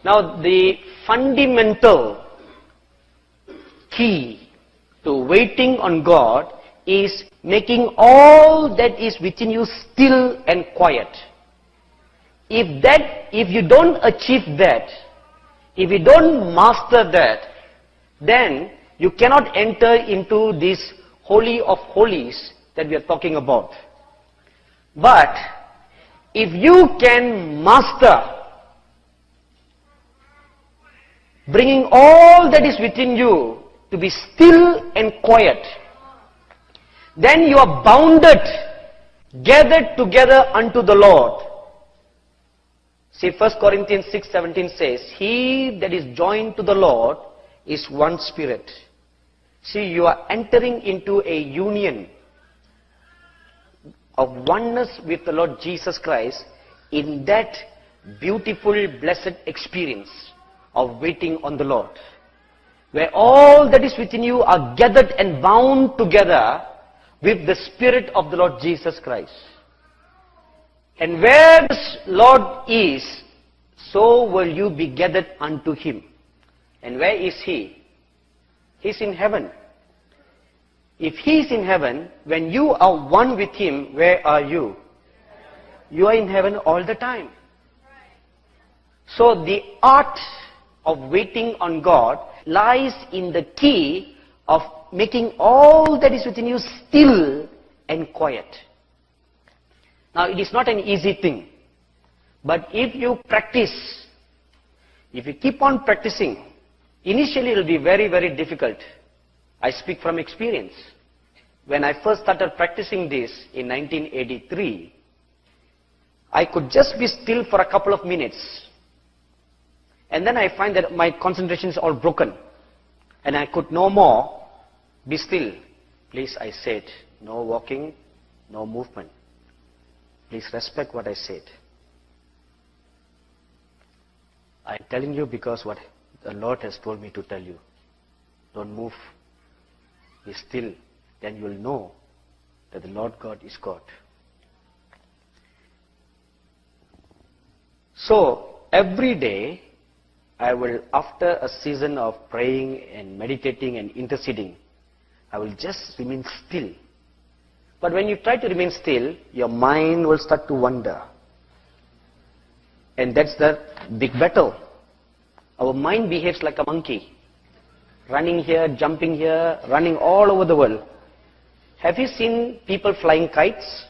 Now, the fundamental key to waiting on God is making all that is within you still and quiet. If you don't achieve that, if you don't master that, then you cannot enter into this holy of holies that we are talking about. But if you can master bringing all that is within you to be still and quiet, then you are bounded, gathered together unto the Lord. See, 1 Corinthians 6:17 says, he that is joined to the Lord is one spirit. See, you are entering into a union of oneness with the Lord Jesus Christ in that beautiful, blessed experience of waiting on the Lord, where all that is within you are gathered and bound together with the Spirit of the Lord Jesus Christ. And where the Lord is, so will you be gathered unto Him. And where is He? He's in heaven. If He is in heaven, when you are one with Him, where are you? You are in heaven all the time. So the art of waiting on God lies in the key of making all that is within you still and quiet. Now, it is not an easy thing. But if you practice, if you keep on practicing, initially it will be very, very difficult. I speak from experience. When I first started practicing this in 1983, I could just be still for a couple of minutes. And then I find that my concentration is all broken. And I could no more be still. Please, I said, no walking, no movement. Please respect what I said. I'm telling you because what the Lord has told me to tell you. Don't move. Be still. Then you will know that the Lord God is God. So, every day, I will, after a season of praying and meditating and interceding, I will just remain still. But when you try to remain still, your mind will start to wander. And that's the big battle. Our mind behaves like a monkey. Running here, jumping here, running all over the world. Have you seen people flying kites?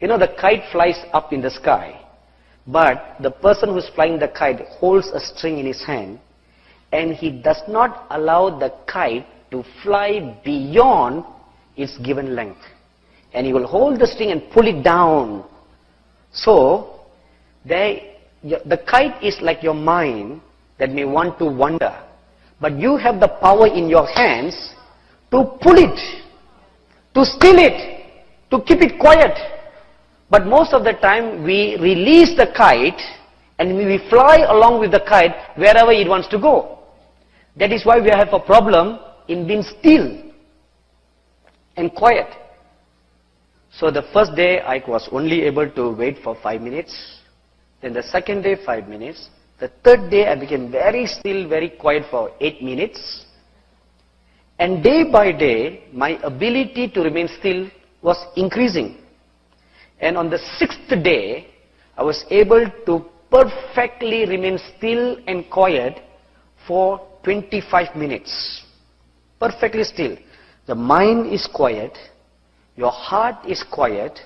You know, the kite flies up in the sky. But the person who's flying the kite holds a string in his hand. And he does not allow the kite to fly beyond its given length. And he will hold the string and pull it down. So, the kite is like your mind that may want to wander. But you have the power in your hands to pull it, to still it, to keep it quiet. But most of the time we release the kite and we fly along with the kite wherever it wants to go. That is why we have a problem in being still and quiet. So the first day I was only able to wait for 5 minutes. Then the second day 5 minutes. The third day I became very still, very quiet for 8 minutes. And day by day my ability to remain still was increasing. And on the 6th day I was able to perfectly remain still and quiet for 25 minutes. Perfectly still. The mind is quiet. Your heart is quiet.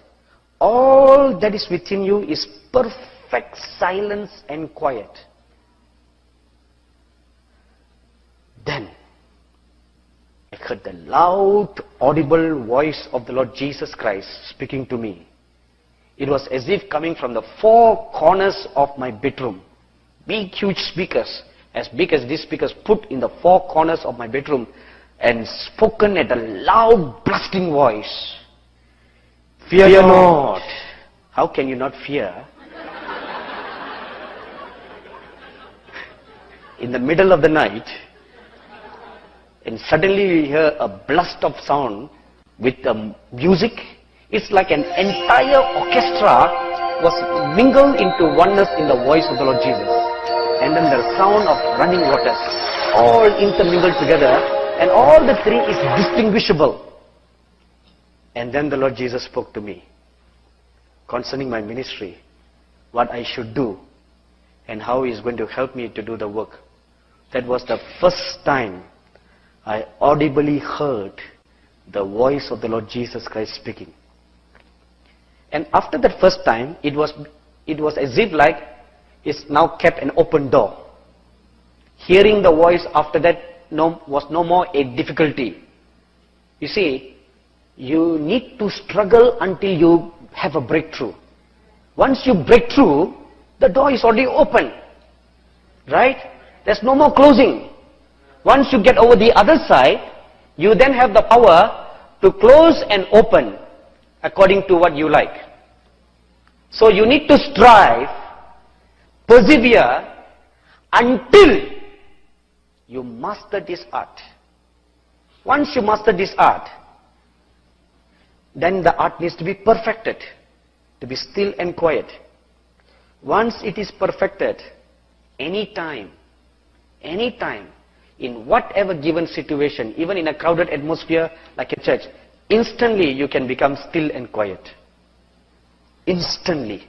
All that is within you is perfect silence and quiet. Then I heard the loud, audible voice of the Lord Jesus Christ speaking to me. It was as if coming from the four corners of my bedroom. Big, huge speakers, as big as these speakers, put in the four corners of my bedroom and spoken at a loud, blasting voice. Fear not. How can you not fear? In the middle of the night, and suddenly we hear a blast of sound with the music. It's like an entire orchestra was mingled into oneness in the voice of the Lord Jesus. and then the sound of running waters, all intermingled together, and all the three is distinguishable. And then the Lord Jesus spoke to me concerning my ministry, what I should do, and how He is going to help me to do the work. That was the first time I audibly heard the voice of the Lord Jesus Christ speaking. And after that first time, it was as if like it's now kept an open door. Hearing the voice after that was no more a difficulty. You see, you need to struggle until you have a breakthrough. Once you break through, the door is already open. Right? There's no more closing. Once you get over the other side, you then have the power to close and open according to what you like. So you need to strive, persevere until you master this art. Once you master this art, then the art needs to be perfected, to be still and quiet. Once it is perfected, anytime, in whatever given situation, even in a crowded atmosphere like a church, instantly you can become still and quiet. Instantly.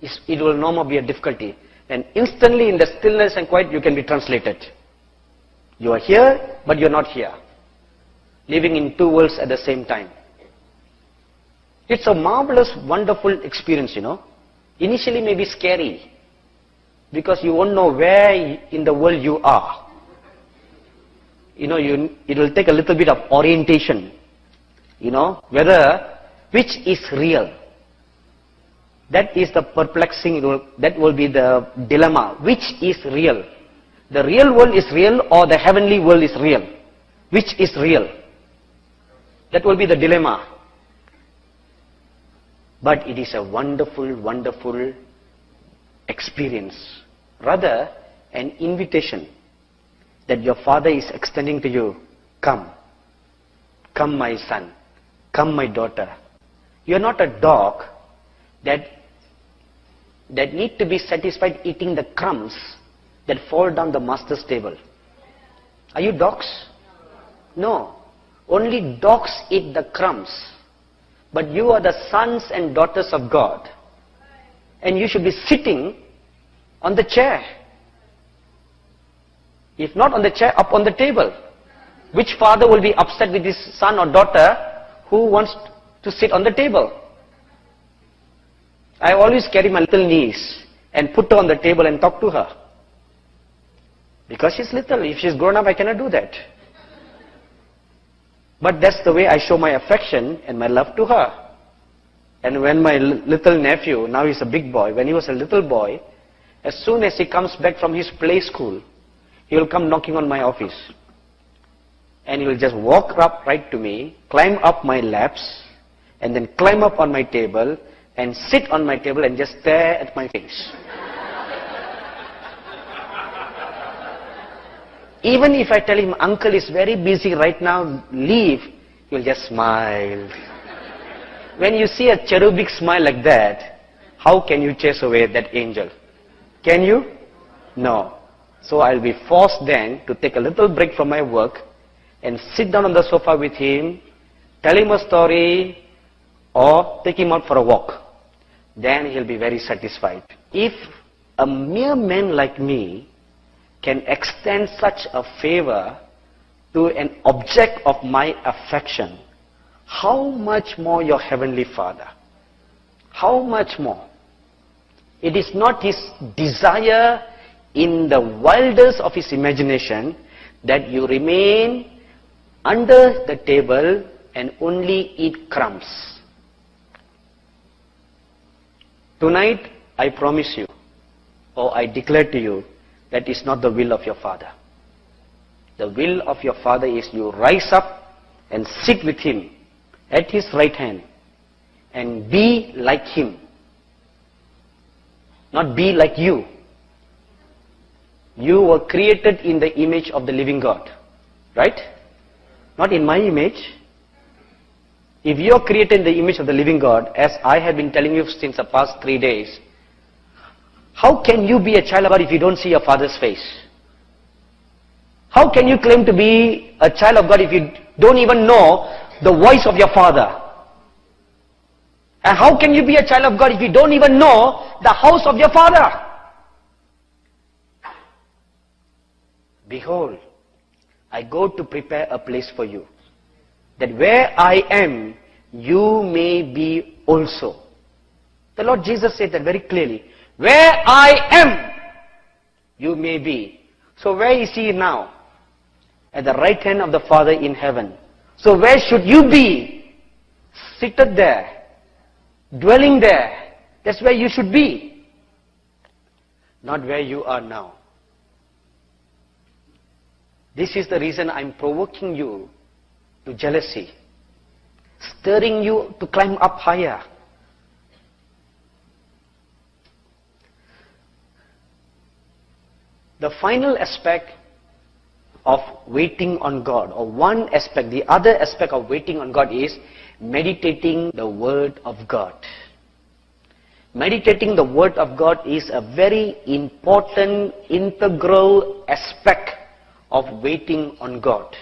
It will no more be a difficulty. And instantly in the stillness and quiet you can be translated. You are here, but you are not here. Living in two worlds at the same time. It's a marvelous, wonderful experience, you know. Initially may be scary, because you won't know where in the world you are. You know, it will take a little bit of orientation, you know, which is real. That is the perplexing, that will be the dilemma. Which is real? The real world is real, or the heavenly world is real? Which is real? That will be the dilemma. But it is a wonderful, wonderful experience. Rather, an invitation that your Father is extending to you. Come. Come, my son. Come, my daughter. You are not a dog that need to be satisfied eating the crumbs that fall down the master's table. Are you dogs? No. Only dogs eat the crumbs. But you are the sons and daughters of God. And you should be sitting on the chair. If not on the chair, up on the table. Which father will be upset with his son or daughter who wants to sit on the table? I always carry my little niece and put her on the table and talk to her. Because she's little. If she's grown up, I cannot do that. But that's the way I show my affection and my love to her. And when my little nephew, now he's a big boy, when he was a little boy, as soon as he comes back from his play school, he will come knocking on my office. And he will just walk up right to me, climb up my laps, and then climb up on my table, and sit on my table and just stare at my face. Even if I tell him, uncle is very busy right now, leave, he will just smile. When you see a cherubic smile like that, how can you chase away that angel? Can you? No. So I'll be forced then to take a little break from my work and sit down on the sofa with him, tell him a story, or take him out for a walk. Then he'll be very satisfied. If a mere man like me can extend such a favor to an object of my affection, how much more your heavenly Father? How much more? It is not his desire in the wildest of his imagination that you remain under the table and only eat crumbs. Tonight, I promise you, or I declare to you, that is not the will of your Father. The will of your Father is you rise up and sit with him at his right hand and be like him. Not be like you. You were created in the image of the living God. Right? Not in my image. If you are created in the image of the living God, as I have been telling you since the past 3 days, How can you be a child of God if you don't see your father's face? How can you claim to be a child of God if you don't even know the voice of your father? And how can you be a child of God if you don't even know the house of your father? Behold, I go to prepare a place for you, that where I am, you may be also. The Lord Jesus said that very clearly. Where I am, you may be. So where is He now? At the right hand of the Father in heaven. So where should you be? Seated there, dwelling there. That's where you should be. Not where you are now. This is the reason I'm provoking you to jealousy, stirring you to climb up higher. The final aspect of waiting on God, or one aspect, the other aspect of waiting on God is meditating the Word of God. Meditating the Word of God is a very important, integral aspect of waiting on God.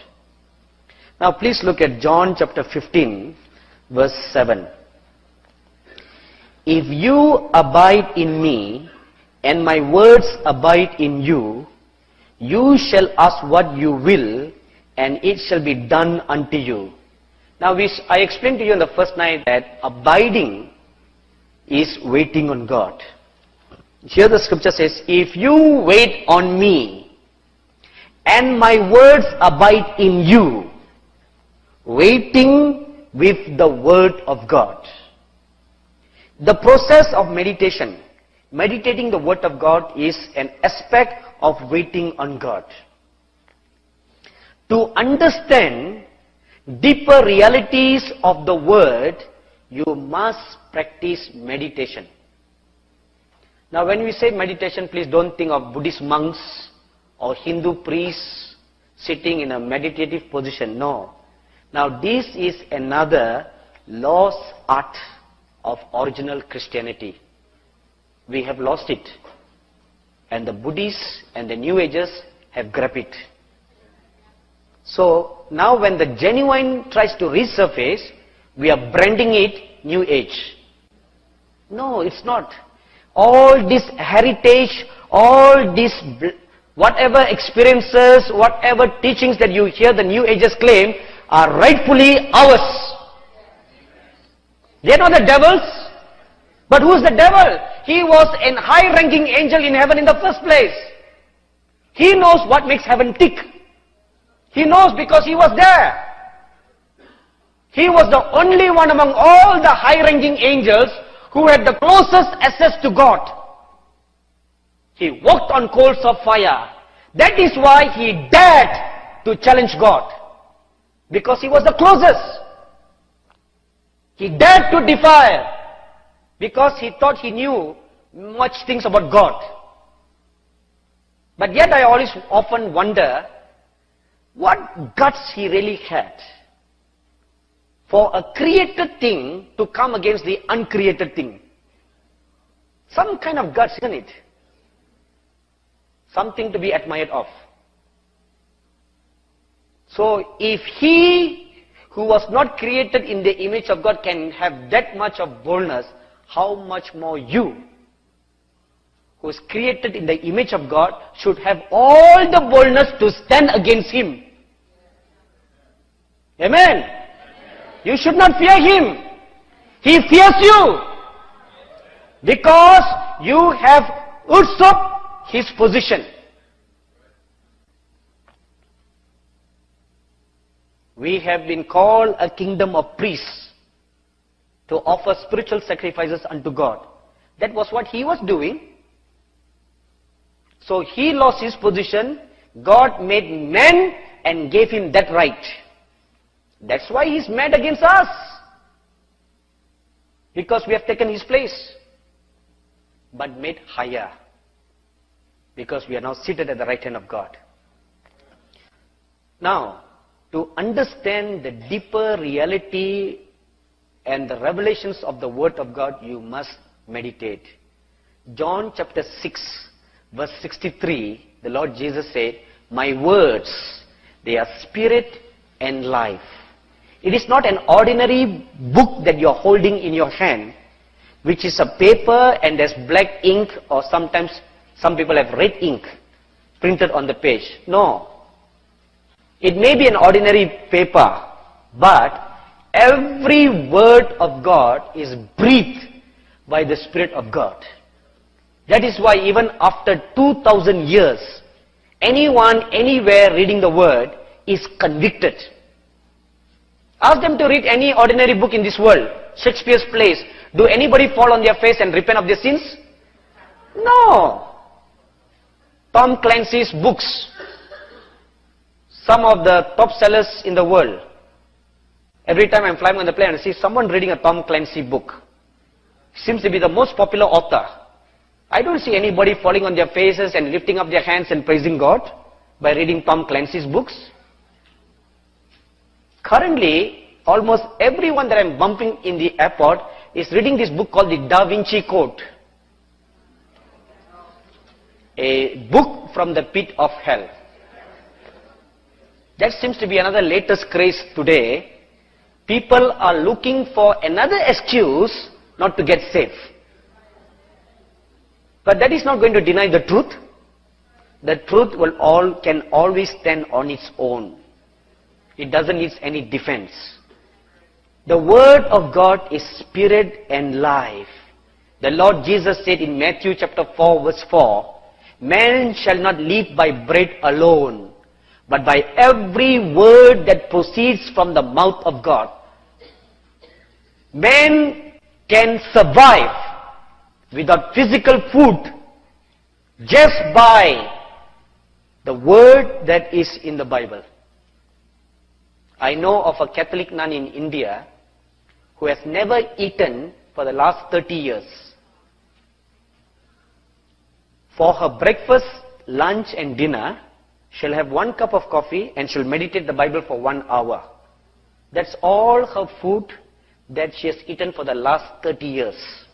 Now please look at John chapter 15, verse 7. If you abide in me, and my words abide in you, you shall ask what you will, and it shall be done unto you. Now I explained to you on the first night that abiding is waiting on God. Here the scripture says, if you wait on me, and my words abide in you, waiting with the Word of God. The process of meditation, meditating the Word of God, is an aspect of waiting on God. To understand deeper realities of the Word, you must practice meditation. Now when we say meditation, please don't think of Buddhist monks or Hindu priests sitting in a meditative position. No. Now this is another lost art of original Christianity. We have lost it. And the Buddhists and the New Agers have grabbed it. So now when the genuine tries to resurface, we are branding it New Age. No, it's not. All this heritage, all this whatever experiences, whatever teachings that you hear the New Agers claim are rightfully ours. They're not the devil's. But who's the devil? He was a high-ranking angel in heaven in the first place. He knows what makes heaven tick. He knows because he was there. He was the only one among all the high-ranking angels who had the closest access to God. He walked on coals of fire. That is why he dared to challenge God. Because he was the closest. He dared to defy. Because he thought he knew much things about God. But yet I always often wonder what guts he really had for a created thing to come against the uncreated thing. Some kind of guts, isn't it? Something to be admired of. So if he who was not created in the image of God can have that much of boldness, how much more you, who is created in the image of God, should have all the boldness to stand against him. Amen. You should not fear him. He fears you. Because you have usurped his position. We have been called a kingdom of priests to offer spiritual sacrifices unto God. That was what he was doing. So he lost his position. God made man and gave him that right. That's why he's mad against us. Because we have taken his place. But made higher. Because we are now seated at the right hand of God. Now, to understand the deeper reality and the revelations of the Word of God, you must meditate. John chapter 6, verse 63, the Lord Jesus said, my words, they are spirit and life. It is not an ordinary book that you are holding in your hand, which is a paper and there's black ink, or sometimes some people have red ink printed on the page. No. It may be an ordinary paper, but every word of God is breathed by the Spirit of God. That is why even after 2000 years, anyone, anywhere reading the word is convicted. Ask them to read any ordinary book in this world, Shakespeare's plays. Do anybody fall on their face and repent of their sins? No. Tom Clancy's books, some of the top sellers in the world. Every time I'm flying on the plane, I see someone reading a Tom Clancy book. Seems to be the most popular author. I don't see anybody falling on their faces and lifting up their hands and praising God by reading Tom Clancy's books. Currently, almost everyone that I'm bumping in the airport is reading this book called the Da Vinci Code. A book from the pit of hell. That seems to be another latest craze today. People are looking for another excuse not to get saved. But that is not going to deny the truth. The truth can always stand on its own. It doesn't need any defense. The word of God is spirit and life. The Lord Jesus said in Matthew chapter 4 verse 4, man shall not live by bread alone, but by every word that proceeds from the mouth of God. Man can survive without physical food just by the word that is in the Bible. I know of a Catholic nun in India who has never eaten for the last 30 years. For her breakfast, lunch and dinner, she'll have 1 cup of coffee and she'll meditate the Bible for 1 hour. That's all her food that she has eaten for the last 30 years.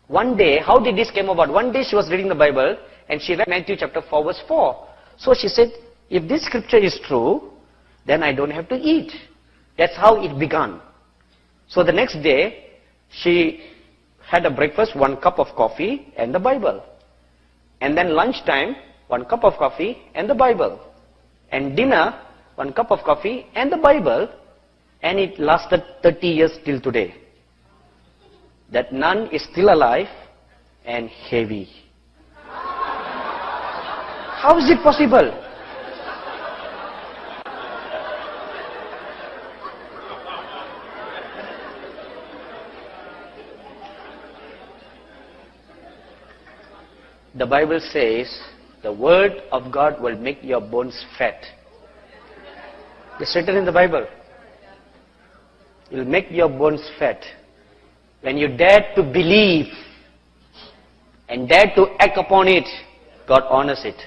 One day, how did this came about? One day she was reading the Bible and she read Matthew chapter 4 verse 4. So she said, if this scripture is true, then I don't have to eat. That's how it began. So the next day, she had a breakfast, 1 cup of coffee and the Bible. And then lunchtime, 1 cup of coffee and the Bible. And dinner, 1 cup of coffee and the Bible. And it lasted 30 years till today. That nun is still alive and heavy. How is it possible? The Bible says, the word of God will make your bones fat. It's written in the Bible. It will make your bones fat. When you dare to believe and dare to act upon it, God honors it.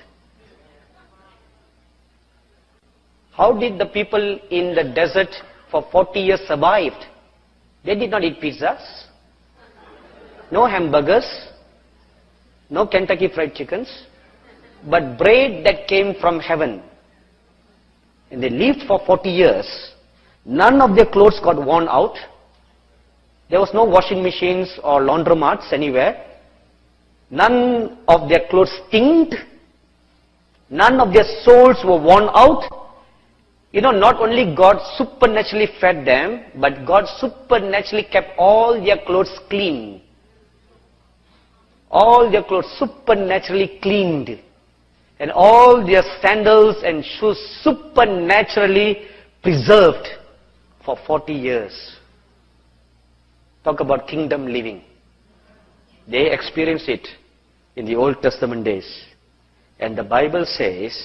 How did the people in the desert for 40 years survived? They did not eat pizzas, no hamburgers, no Kentucky Fried Chickens, but bread that came from heaven. And they lived for 40 years. None of their clothes got worn out. There was no washing machines or laundromats anywhere. None of their clothes stinked. None of their soles were worn out. You know, not only God supernaturally fed them, but God supernaturally kept all their clothes clean. All their clothes supernaturally cleaned. And all their sandals and shoes supernaturally preserved for 40 years. Talk about kingdom living. They experienced it in the Old Testament days. And the Bible says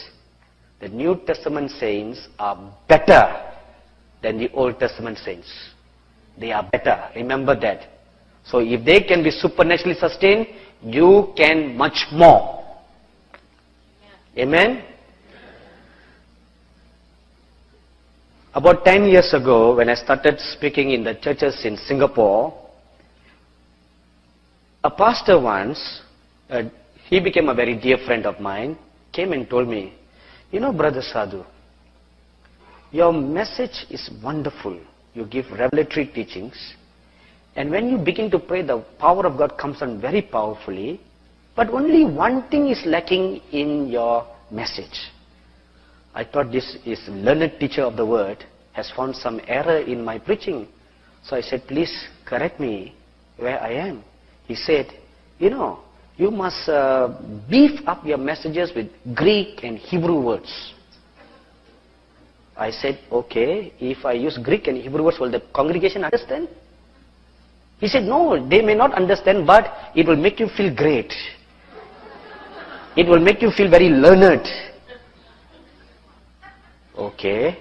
the New Testament saints are better than the Old Testament saints. They are better. Remember that. So if they can be supernaturally sustained, you can much more. Amen? About 10 years ago, when I started speaking in the churches in Singapore, A pastor once, he became a very dear friend of mine, came and told me, you know, Brother Sadhu, your message is wonderful. You give revelatory teachings. And when you begin to pray, the power of God comes on very powerfully. But only one thing is lacking in your message. I thought this is learned teacher of the word has found some error in my preaching. So I said, please correct me where I am. He said, you know, you must beef up your messages with Greek and Hebrew words. I said, okay, if I use Greek and Hebrew words, will the congregation understand? He said, no, they may not understand, but it will make you feel great. It will make you feel very learned. Okay.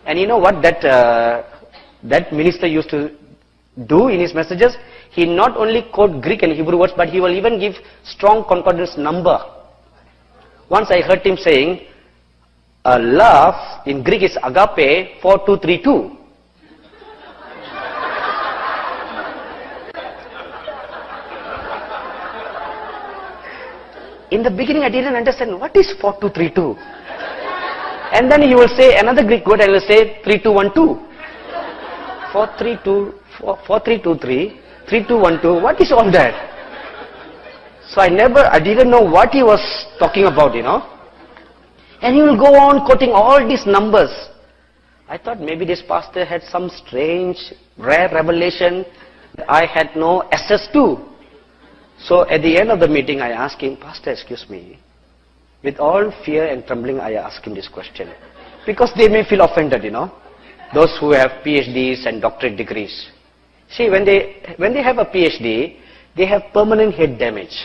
And you know what that minister used to do in his messages? He not only quote Greek and Hebrew words, but he will even give strong concordance number. Once I heard him saying, love in Greek is agape 4232. In the beginning I didn't understand what is 4232. And then he will say another Greek word, I will say 3212. 4323, 3212, what is all that? So I didn't know what he was talking about, you know. And he will go on quoting all these numbers. I thought maybe this pastor had some strange, rare revelation that I had no access to. So at the end of the meeting, I asked him, Pastor, excuse me. With all fear and trembling, I asked him this question. Because they may feel offended, you know. Those who have PhDs and doctorate degrees. See, when they have a PhD, they have permanent head damage.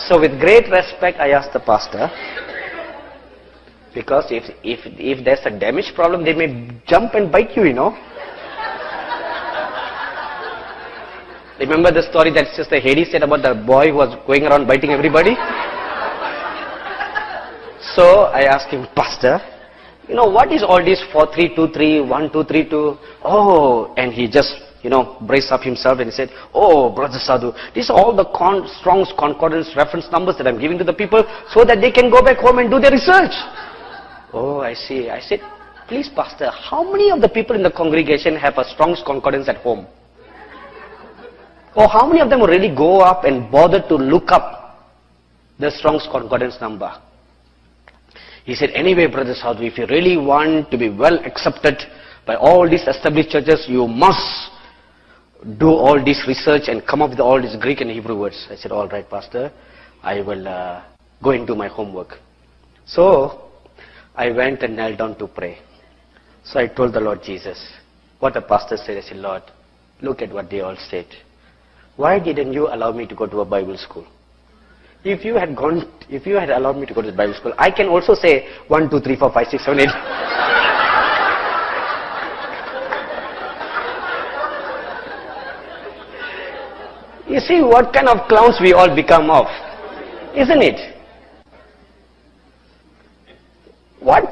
So with great respect, I asked the pastor, because if there's a damage problem, they may jump and bite you, you know. Remember the story that Sister Hedy said about the boy who was going around biting everybody? So I asked him, Pastor, you know, what is all this 4323, 1232? Oh, and he just, you know, braced up himself and he said, oh, Brother Sadhu, these are all the Strong's Concordance reference numbers that I'm giving to the people so that they can go back home and do their research. Oh, I see. I said, please, Pastor, how many of the people in the congregation have a Strong's Concordance at home? Or how many of them will really go up and bother to look up the Strong's Concordance number? He said, anyway, Brother Sadhu, if you really want to be well accepted by all these established churches, you must do all this research and come up with all these Greek and Hebrew words. I said, all right, Pastor, I will go and do my homework. So I went and knelt down to pray. So I told the Lord Jesus, what the pastor said. I said, Lord, look at what they all said. Why didn't you allow me to go to a Bible school? If you had allowed me to go to the Bible school, I can also say 1, 2, 3, 4, 5, 6, 7, 8. You see what kind of clowns we all become of, isn't it? What?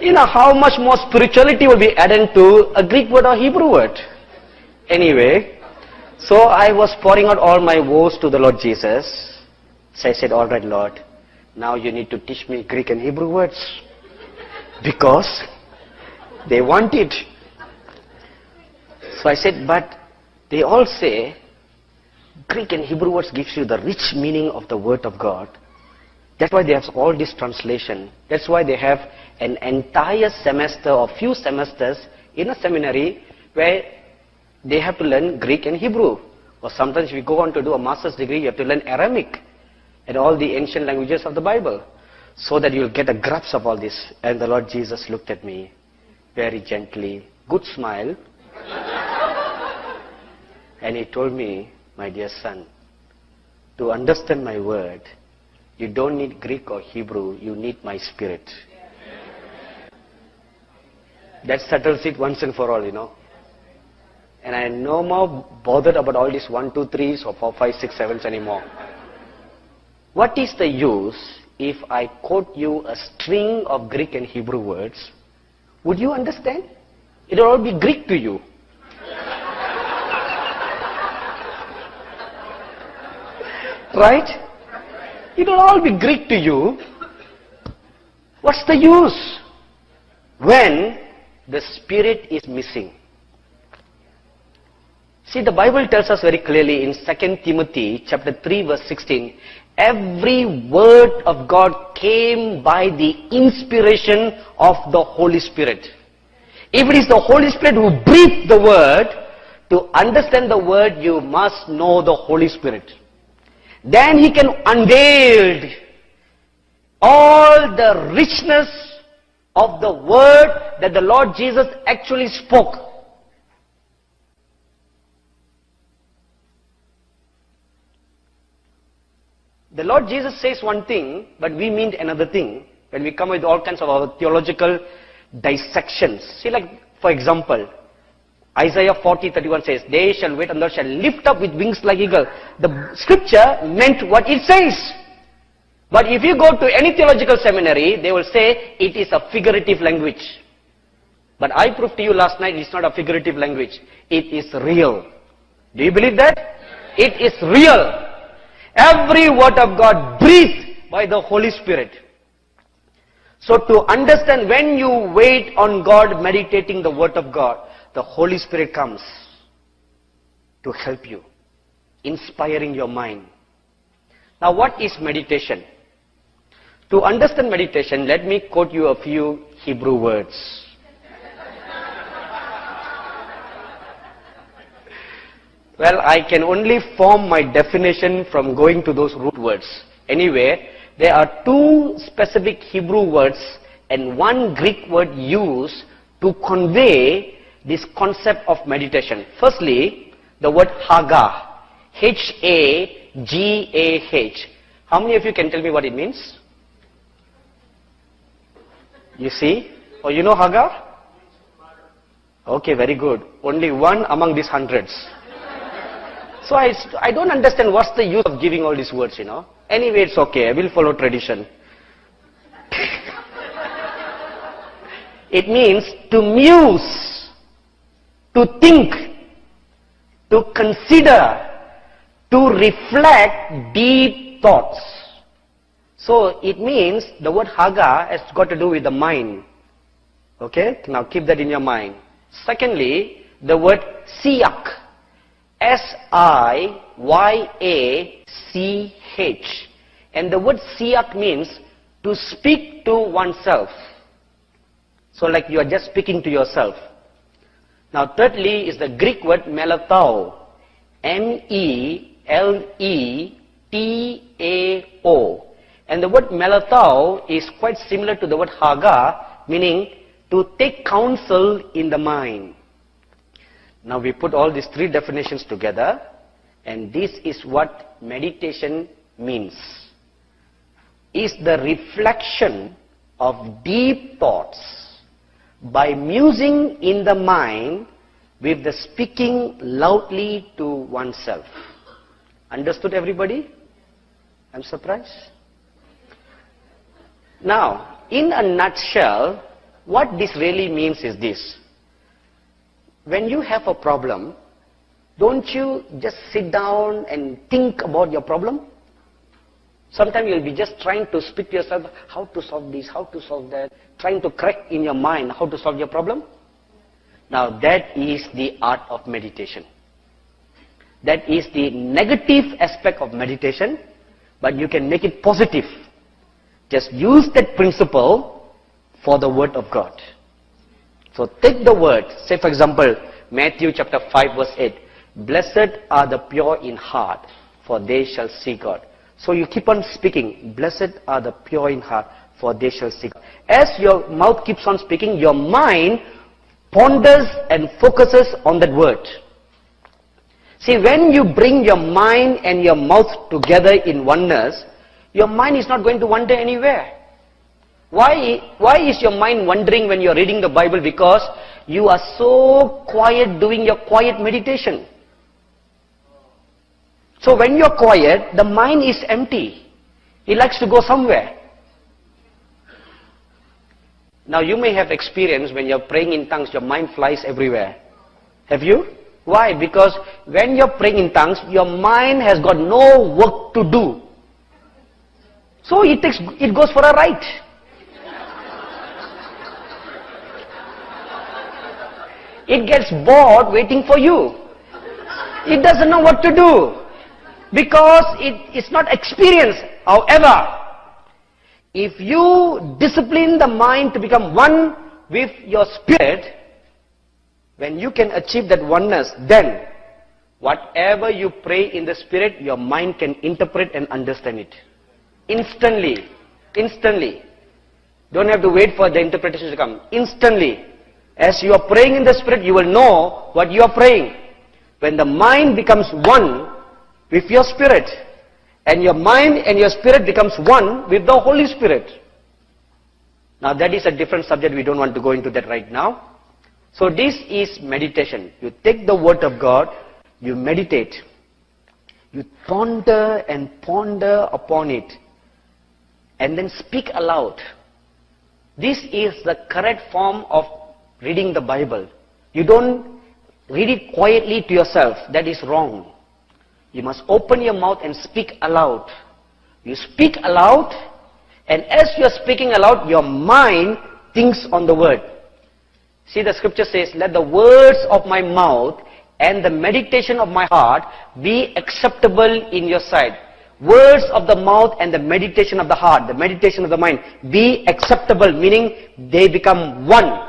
You know how much more spirituality will be added to a Greek word or Hebrew word. Anyway, so I was pouring out all my woes to the Lord Jesus. So I said, all right, Lord, now you need to teach me Greek and Hebrew words. Because they want it. So I said, but they all say Greek and Hebrew words gives you the rich meaning of the word of God. That's why they have all this translation. That's why they have an entire semester or few semesters in a seminary where they have to learn Greek and Hebrew. Or sometimes if you go on to do a master's degree, you have to learn Aramaic and all the ancient languages of the Bible, so that you'll get a grasp of all this. And the Lord Jesus looked at me very gently, good smile, and he told me, my dear son, to understand my word, You don't need Greek or Hebrew, you need my Spirit. That settles it once and for all, you know. And I am no more bothered about all these 1, 2, 3s or 4, 5, 6, 7s anymore. What is the use if I quote you a string of Greek and Hebrew words? Would you understand? It will all be Greek to you. Right? It will all be Greek to you. What's the use when the Spirit is missing? See, the Bible tells us very clearly in 2 Timothy chapter 3 verse 16, every word of God came by the inspiration of the Holy Spirit. If it is the Holy Spirit who breathed the word, to understand the word you must know the Holy Spirit. Then He can unveil all the richness of the word that the Lord Jesus actually spoke. The Lord Jesus says one thing, but we mean another thing when we come with all kinds of our theological dissections. See, like, for example, Isaiah 40:31 says, they shall wait and thou shalt lift up with wings like eagle. The scripture meant what it says. But if you go to any theological seminary, they will say it is a figurative language. But I proved to you last night it's not a figurative language. It is real. Do you believe that? It is real. Every word of God breathed by the Holy Spirit. So to understand, when you wait on God, meditating the word of God, the Holy Spirit comes to help you, inspiring your mind. Now what is meditation? To understand meditation, let me quote you a few Hebrew words. Well, I can only form my definition from going to those root words. Anyway, there are two specific Hebrew words and one Greek word used to convey this concept of meditation. Firstly, the word Hagah. H-A-G-A-H. How many of you can tell me what it means? You see? Oh, you know Hagah? Okay, very good. Only one among these hundreds. So I don't understand what's the use of giving all these words, you know. Anyway, it's okay. I will follow tradition. It means to muse, to think, to consider, to reflect deep thoughts. So it means the word Hagah has got to do with the mind. Okay? Now keep that in your mind. Secondly, the word Siach. S-I-Y-A-C-H. And the word Siach means to speak to oneself. So like you are just speaking to yourself. Now thirdly is the Greek word melettao. M-E-L-E-T-A-O. And the word melettao is quite similar to the word Hagah, meaning to take counsel in the mind. Now we put all these three definitions together, and this is what meditation means. Is the reflection of deep thoughts by musing in the mind with the speaking loudly to oneself. Understood, everybody? I'm surprised. Now, in a nutshell, what this really means is this. When you have a problem, don't you just sit down and think about your problem? Sometimes you'll be just trying to speak to yourself, how to solve this, how to solve that, trying to crack in your mind how to solve your problem. Now that is the art of meditation. That is the negative aspect of meditation, but you can make it positive. Just use that principle for the Word of God. So take the word, say for example, Matthew chapter 5 verse 8, blessed are the pure in heart, for they shall see God. So you keep on speaking, blessed are the pure in heart, for they shall see God. As your mouth keeps on speaking, your mind ponders and focuses on that word. See, when you bring your mind and your mouth together in oneness, your mind is not going to wander anywhere. Why is your mind wandering when you are reading the Bible? Because you are so quiet doing your quiet meditation. So when you are quiet, the mind is empty. It likes to go somewhere. Now you may have experienced when you are praying in tongues, your mind flies everywhere. Have you? Why? Because when you are praying in tongues, your mind has got no work to do. So it goes for a ride. It gets bored waiting for you. It doesn't know what to do. Because it's not experienced. However, if you discipline the mind to become one with your spirit, when you can achieve that oneness, then whatever you pray in the spirit, your mind can interpret and understand it. Instantly. Instantly. Don't have to wait for the interpretation to come. Instantly. As you are praying in the spirit, you will know what you are praying. When the mind becomes one with your spirit, and your mind and your spirit becomes one with the Holy Spirit. Now that is a different subject, we don't want to go into that right now. So this is meditation. You take the word of God, you meditate. You ponder and ponder upon it. And then speak aloud. This is the correct form of reading the Bible. You don't read it quietly to yourself. That is wrong. You must open your mouth and speak aloud. You speak aloud, and as you are speaking aloud, your mind thinks on the word. See, the scripture says, let the words of my mouth and the meditation of my heart be acceptable in your sight. Words of the mouth and the meditation of the heart, the meditation of the mind, be acceptable, meaning they become one.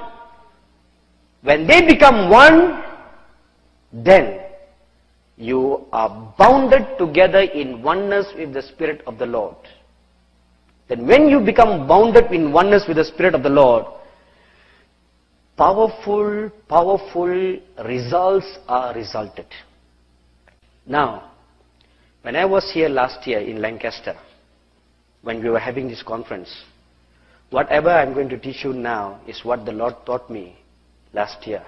When they become one, then you are bounded together in oneness with the Spirit of the Lord. Then when you become bounded in oneness with the Spirit of the Lord, powerful results are resulted. Now, when I was here last year in Lancaster, when we were having this conference, whatever I'm going to teach you now is what the Lord taught me last year.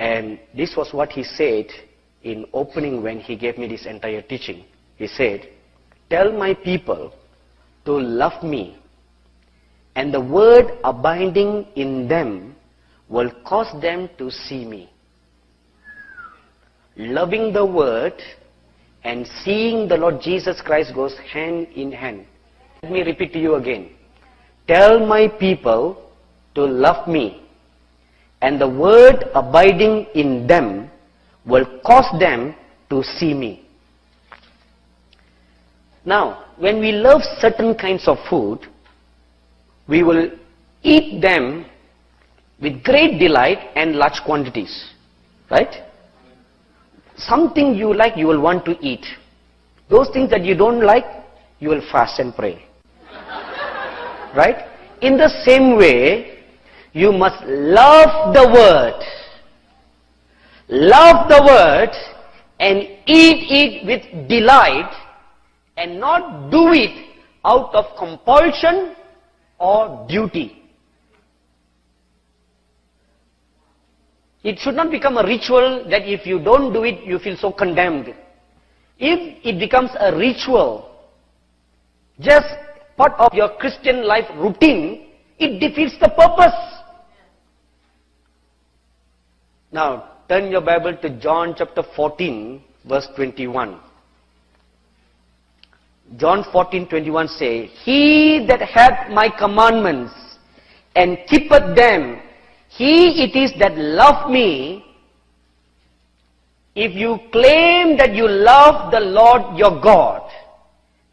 And this was what He said in opening when He gave me this entire teaching. He said, tell my people to love me, and the word abiding in them will cause them to see me. Loving the word and seeing the Lord Jesus Christ goes hand in hand. Let me repeat to you again. Tell my people to love me, and the word abiding in them will cause them to see me. Now, when we love certain kinds of food, we will eat them with great delight and large quantities. Right? Something you like, you will want to eat. Those things that you don't like, you will fast and pray. Right? In the same way, you must love the word. Love the word and eat it with delight, and not do it out of compulsion or duty. It should not become a ritual that if you don't do it, you feel so condemned. If it becomes a ritual, just part of your Christian life routine, it defeats the purpose. Now, turn your Bible to John chapter 14, verse 21. John 14:21 say, he that hath my commandments and keepeth them, he it is that loveth me. If you claim that you love the Lord your God,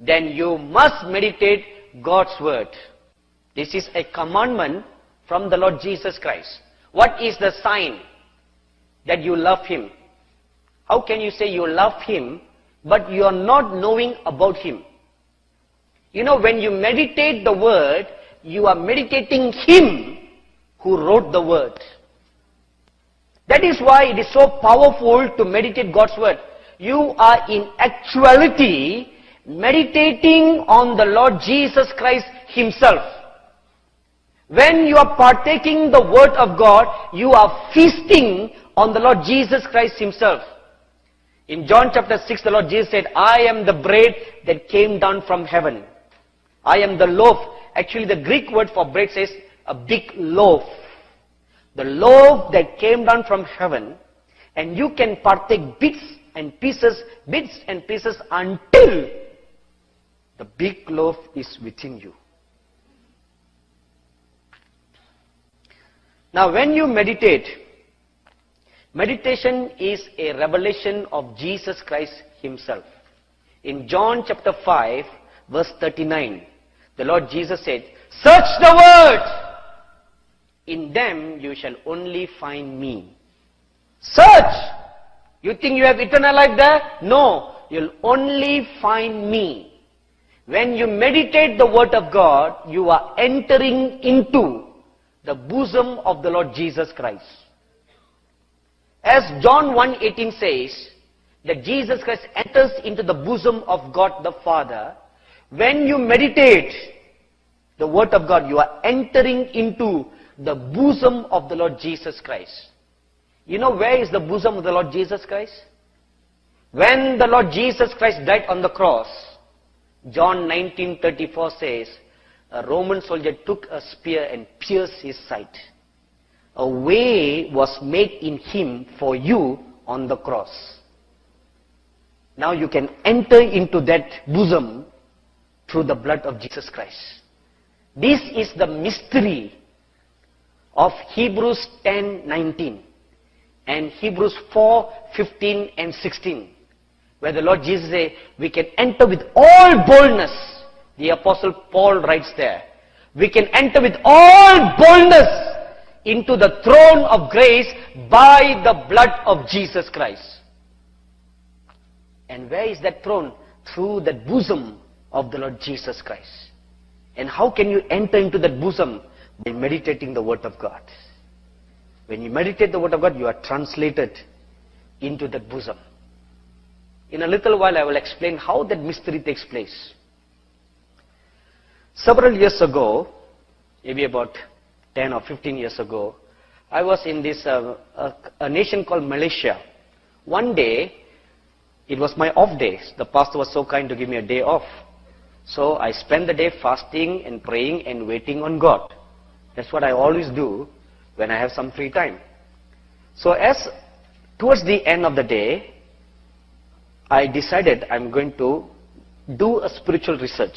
then you must meditate God's word. This is a commandment from the Lord Jesus Christ. What is the sign that you love Him? How can you say you love Him, but you are not knowing about Him? You know, when you meditate the word, you are meditating Him who wrote the word. That is why it is so powerful to meditate God's word. You are in actuality meditating on the Lord Jesus Christ himself. When you are partaking the word of God, you are feasting on the Lord Jesus Christ himself. In John chapter 6, the Lord Jesus said, I am the bread that came down from heaven. I am the loaf. Actually, the Greek word for bread says a big loaf. The loaf that came down from heaven, and you can partake bits and pieces until the big loaf is within you. Now, when you meditate, meditation is a revelation of Jesus Christ himself. In John chapter 5, verse 39, the Lord Jesus said, search the word. In them you shall only find me. Search. You think you have eternal life there? No. You'll only find me. When you meditate the word of God, you are entering into the bosom of the Lord Jesus Christ. As John 1:18 says, that Jesus Christ enters into the bosom of God the Father. When you meditate the word of God, you are entering into the bosom of the Lord Jesus Christ. You know where is the bosom of the Lord Jesus Christ? When the Lord Jesus Christ died on the cross, John 19:34 says, a Roman soldier took a spear and pierced his side. A way was made in him for you on the cross. Now you can enter into that bosom through the blood of Jesus Christ. This is the mystery of Hebrews 10:19 and Hebrews 4:15 and 16, where the Lord Jesus says, we can enter with all boldness. The Apostle Paul writes there, we can enter with all boldness into the throne of grace by the blood of Jesus Christ. And where is that throne? Through the bosom of the Lord Jesus Christ. And how can you enter into that bosom? By meditating the word of God. When you meditate the word of God, you are translated into that bosom. In a little while, I will explain how that mystery takes place. Several years ago, maybe about 10 or 15 years ago, I was in this a nation called Malaysia. One day, it was my off day. The pastor was so kind to give me a day off. So I spent the day fasting and praying and waiting on God. That's what I always do when I have some free time. So towards the end of the day, I decided I'm going to do a spiritual research.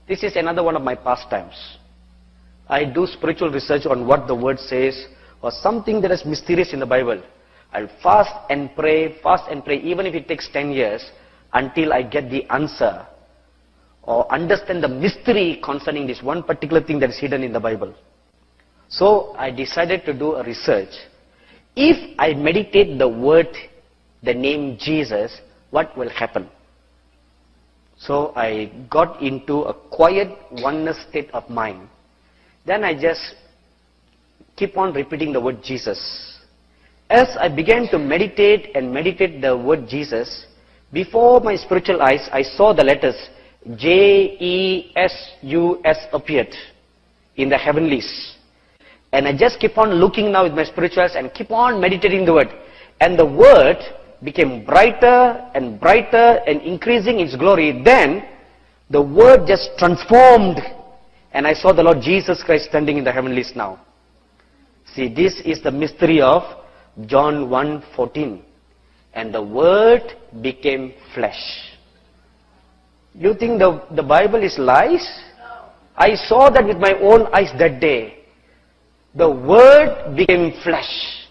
This is another one of my pastimes. I do spiritual research on what the word says or something that is mysterious in the Bible. I'll fast and pray, even if it takes 10 years, until I get the answer or understand the mystery concerning this one particular thing that is hidden in the Bible. So I decided to do a research. If I meditate the word, the name Jesus, what will happen? So I got into a quiet oneness state of mind. Then I just keep on repeating the word Jesus. As I began to meditate the word Jesus, before my spiritual eyes, I saw the letters J-E-S-U-S appeared in the heavenlies. And I just keep on looking now with my spiritual eyes and keep on meditating the word. And the word became brighter and brighter and increasing its glory. Then the word just transformed. And I saw the Lord Jesus Christ standing in the heavenlies now. See, this is the mystery of John 1:14. And the word became flesh. You think the Bible is lies? I saw that with my own eyes that day. The word became flesh.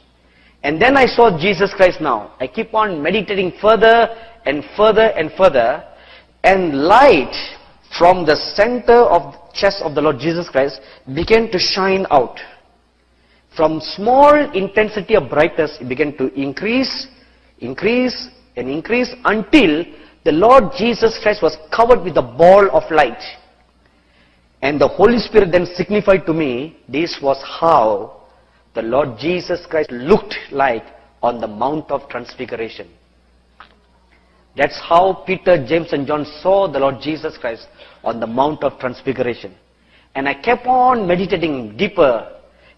And then I saw Jesus Christ now. I keep on meditating further and further and further. And light from the center of the chest of the Lord Jesus Christ began to shine out. From small intensity of brightness, it began to increase until the Lord Jesus Christ was covered with a ball of light. And the Holy Spirit then signified to me, this was how the Lord Jesus Christ looked like on the Mount of Transfiguration. That's how Peter, James and John saw the Lord Jesus Christ on the Mount of Transfiguration. And I kept on meditating deeper,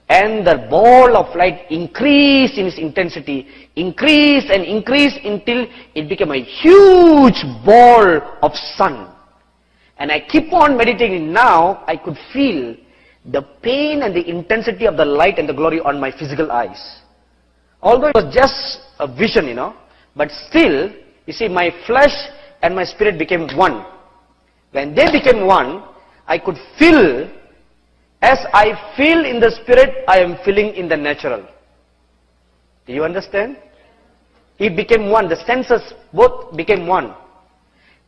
and the ball of light increased in its intensity, increased and increased until it became a huge ball of sun. And I keep on meditating. Now I could feel the pain and the intensity of the light and the glory on my physical eyes. Although it was just a vision, but still, you see, my flesh and my spirit became one. When they became one, I could feel, as I feel in the spirit, I am feeling in the natural. Do you understand? It became one. The senses both became one.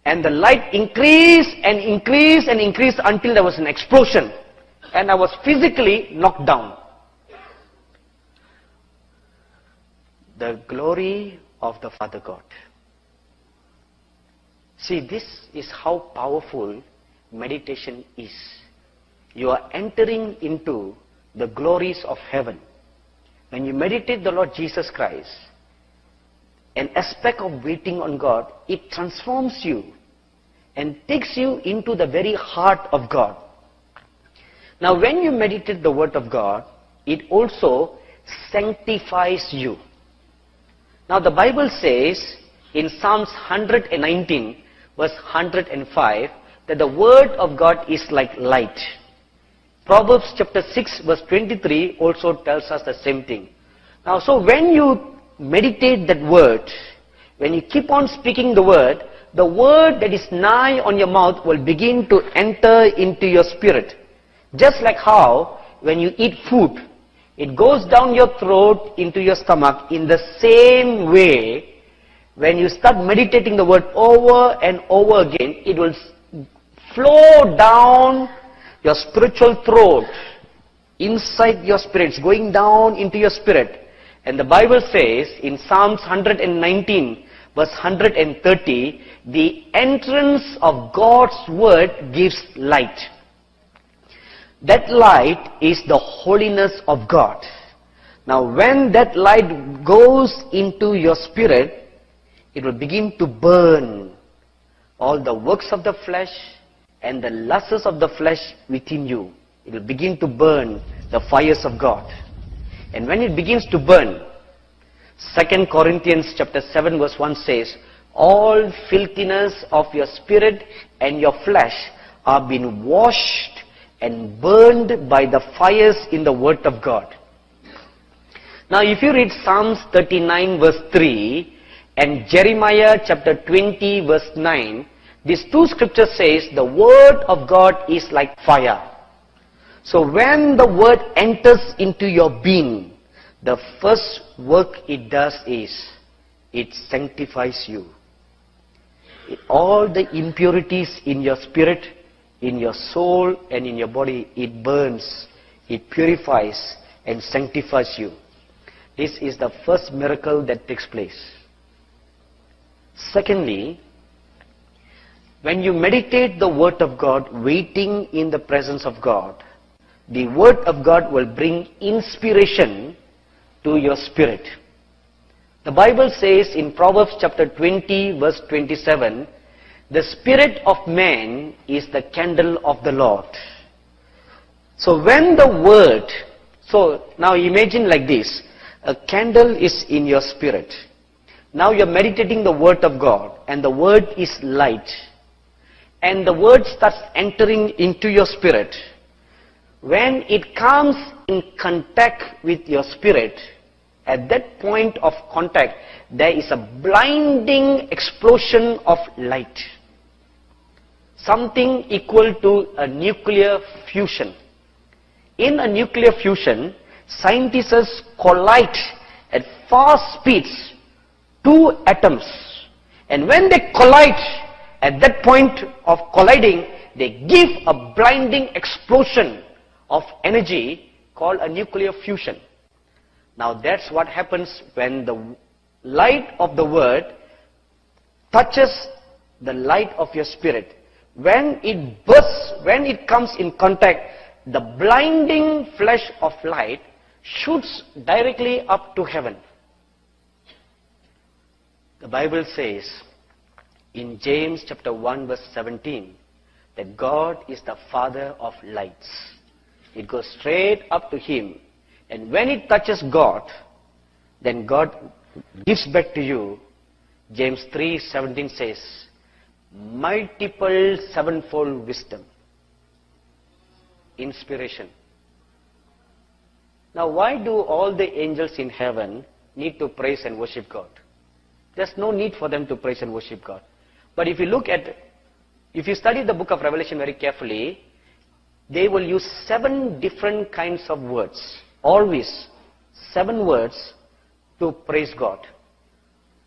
And the light increased and increased and increased until there was an explosion. And I was physically knocked down. The glory of the Father God. See, this is how powerful meditation is. You are entering into the glories of heaven. When you meditate the Lord Jesus Christ, an aspect of waiting on God, it transforms you and takes you into the very heart of God. Now when you meditate the Word of God, it also sanctifies you. Now the Bible says in Psalms 119 verse 105 that the Word of God is like light. Proverbs chapter 6 verse 23 also tells us the same thing. Now so when you meditate that Word, when you keep on speaking the Word that is nigh on your mouth will begin to enter into your spirit. Just like how when you eat food, it goes down your throat into your stomach. In the same way, when you start meditating the Word over and over again, it will flow down your spiritual throat, inside your spirit, it's going down into your spirit. And the Bible says in Psalms 119 verse 130, the entrance of God's Word gives light. That light is the holiness of God. Now when that light goes into your spirit, it will begin to burn all the works of the flesh and the lusts of the flesh within you. It will begin to burn the fires of God. And when it begins to burn, 2 Corinthians chapter 7 verse 1 says, all filthiness of your spirit and your flesh are being washed and burned by the fires in the Word of God. Now if you read Psalms 39 verse 3 and Jeremiah chapter 20 verse 9, these two scriptures says the Word of God is like fire. So when the Word enters into your being, the first work it does is, it sanctifies you. All the impurities in your spirit, in your soul and in your body, it burns, it purifies and sanctifies you. This is the first miracle that takes place. Secondly, when you meditate the Word of God, waiting in the presence of God, the Word of God will bring inspiration to your spirit. The Bible says in Proverbs chapter 20 verse 27, the spirit of man is the candle of the Lord. So when the Word, so now imagine like this, a candle is in your spirit. Now you're meditating the Word of God and the Word is light. And the Word starts entering into your spirit. When it comes in contact with your spirit, at that point of contact, there is a blinding explosion of light. Something equal to a nuclear fusion. In a nuclear fusion, scientists collide at fast speeds, two atoms. And when they collide, at that point of colliding, they give a blinding explosion of energy called a nuclear fusion. Now that's what happens when the light of the Word touches the light of your spirit. When it bursts, when it comes in contact, the blinding flash of light shoots directly up to heaven. The Bible says in James chapter 1 verse 17, that God is the Father of lights. It goes straight up to Him. And when it touches God, then God gives back to you. James 3:17 says, multiple sevenfold wisdom. Inspiration. Now why do all the angels in heaven need to praise and worship God? There's no need for them to praise and worship God. But if you study the book of Revelation very carefully, they will use 7 different kinds of words. Always 7 words to praise God.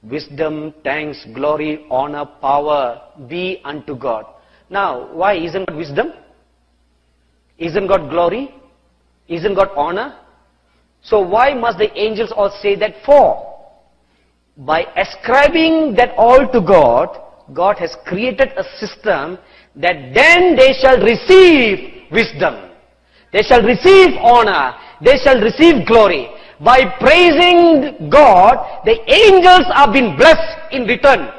Wisdom, thanks, glory, honor, power be unto God. Now, why? Isn't God wisdom? Isn't God glory? Isn't God honor? So why must the angels all say that for? By ascribing that all to God, God has created a system that then they shall receive wisdom. They shall receive honor. They shall receive glory. By praising God, the angels are being blessed in return.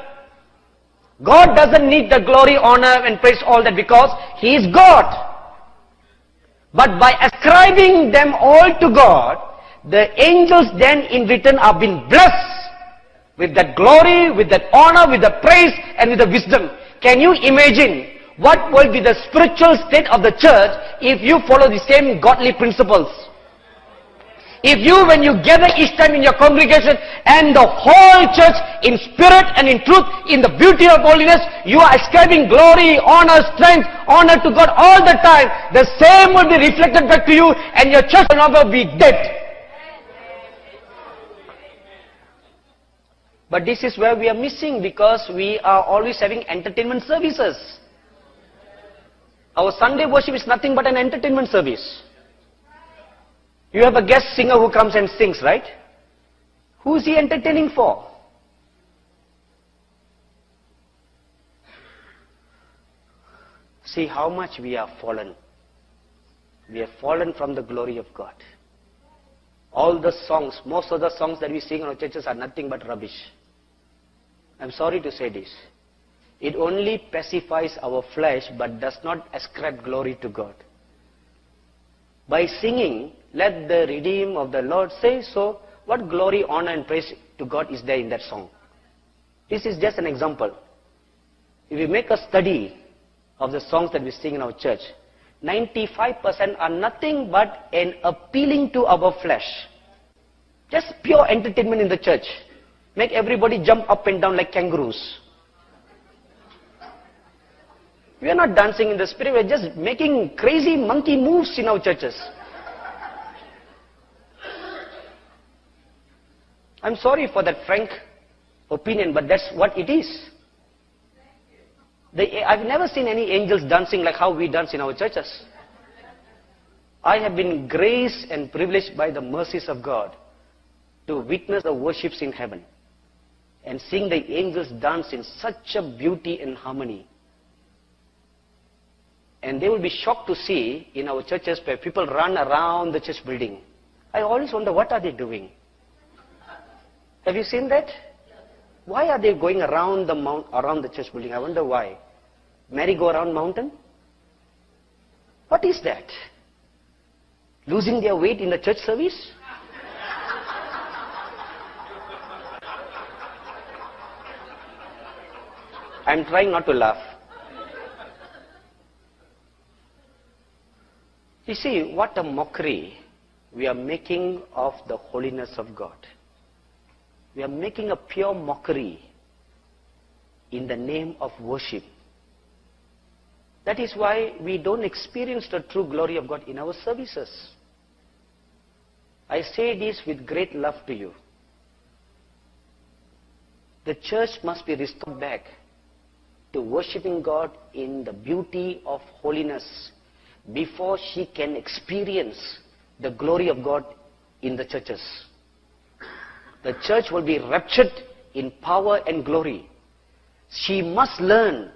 God doesn't need the glory, honor and praise all that because He is God. But by ascribing them all to God, the angels then in return are being blessed with that glory, with that honor, with the praise and with the wisdom. Can you imagine what will be the spiritual state of the church if you follow the same godly principles? If you, when you gather each time in your congregation and the whole church in spirit and in truth, in the beauty of holiness, you are ascribing glory, honor, strength, honor to God all the time, the same will be reflected back to you and your church will never be dead. But this is where we are missing because we are always having entertainment services. Our Sunday worship is nothing but an entertainment service. You have a guest singer who comes and sings, right? Who is he entertaining for? See how much we are fallen. We have fallen from the glory of God. All the songs, most of the songs that we sing in our churches are nothing but rubbish. I'm sorry to say this. It only pacifies our flesh but does not ascribe glory to God. By singing, let the redeemed of the Lord say so, what glory, honor and praise to God is there in that song? This is just an example. If we make a study of the songs that we sing in our church, 95% are nothing but an appealing to our flesh. Just pure entertainment in the church. Make everybody jump up and down like kangaroos. We are not dancing in the spirit, we are just making crazy monkey moves in our churches. I'm sorry for that frank opinion, but that's what it is. I've never seen any angels dancing like how we dance in our churches. I have been graced and privileged by the mercies of God to witness the worships in heaven and seeing the angels dance in such a beauty and harmony. And they will be shocked to see in our churches where people run around the church building. I always wonder, what are they doing? Have you seen that? Why are they going around the church building? I wonder why. Merry-go-round mountain? What is that? Losing their weight in the church service? I'm trying not to laugh. You see, what a mockery we are making of the holiness of God. We are making a pure mockery in the name of worship. That is why we don't experience the true glory of God in our services. I say this with great love to you. The church must be restored back to worshiping God in the beauty of holiness before she can experience the glory of God in the churches. The church will be raptured in power and glory. She must learn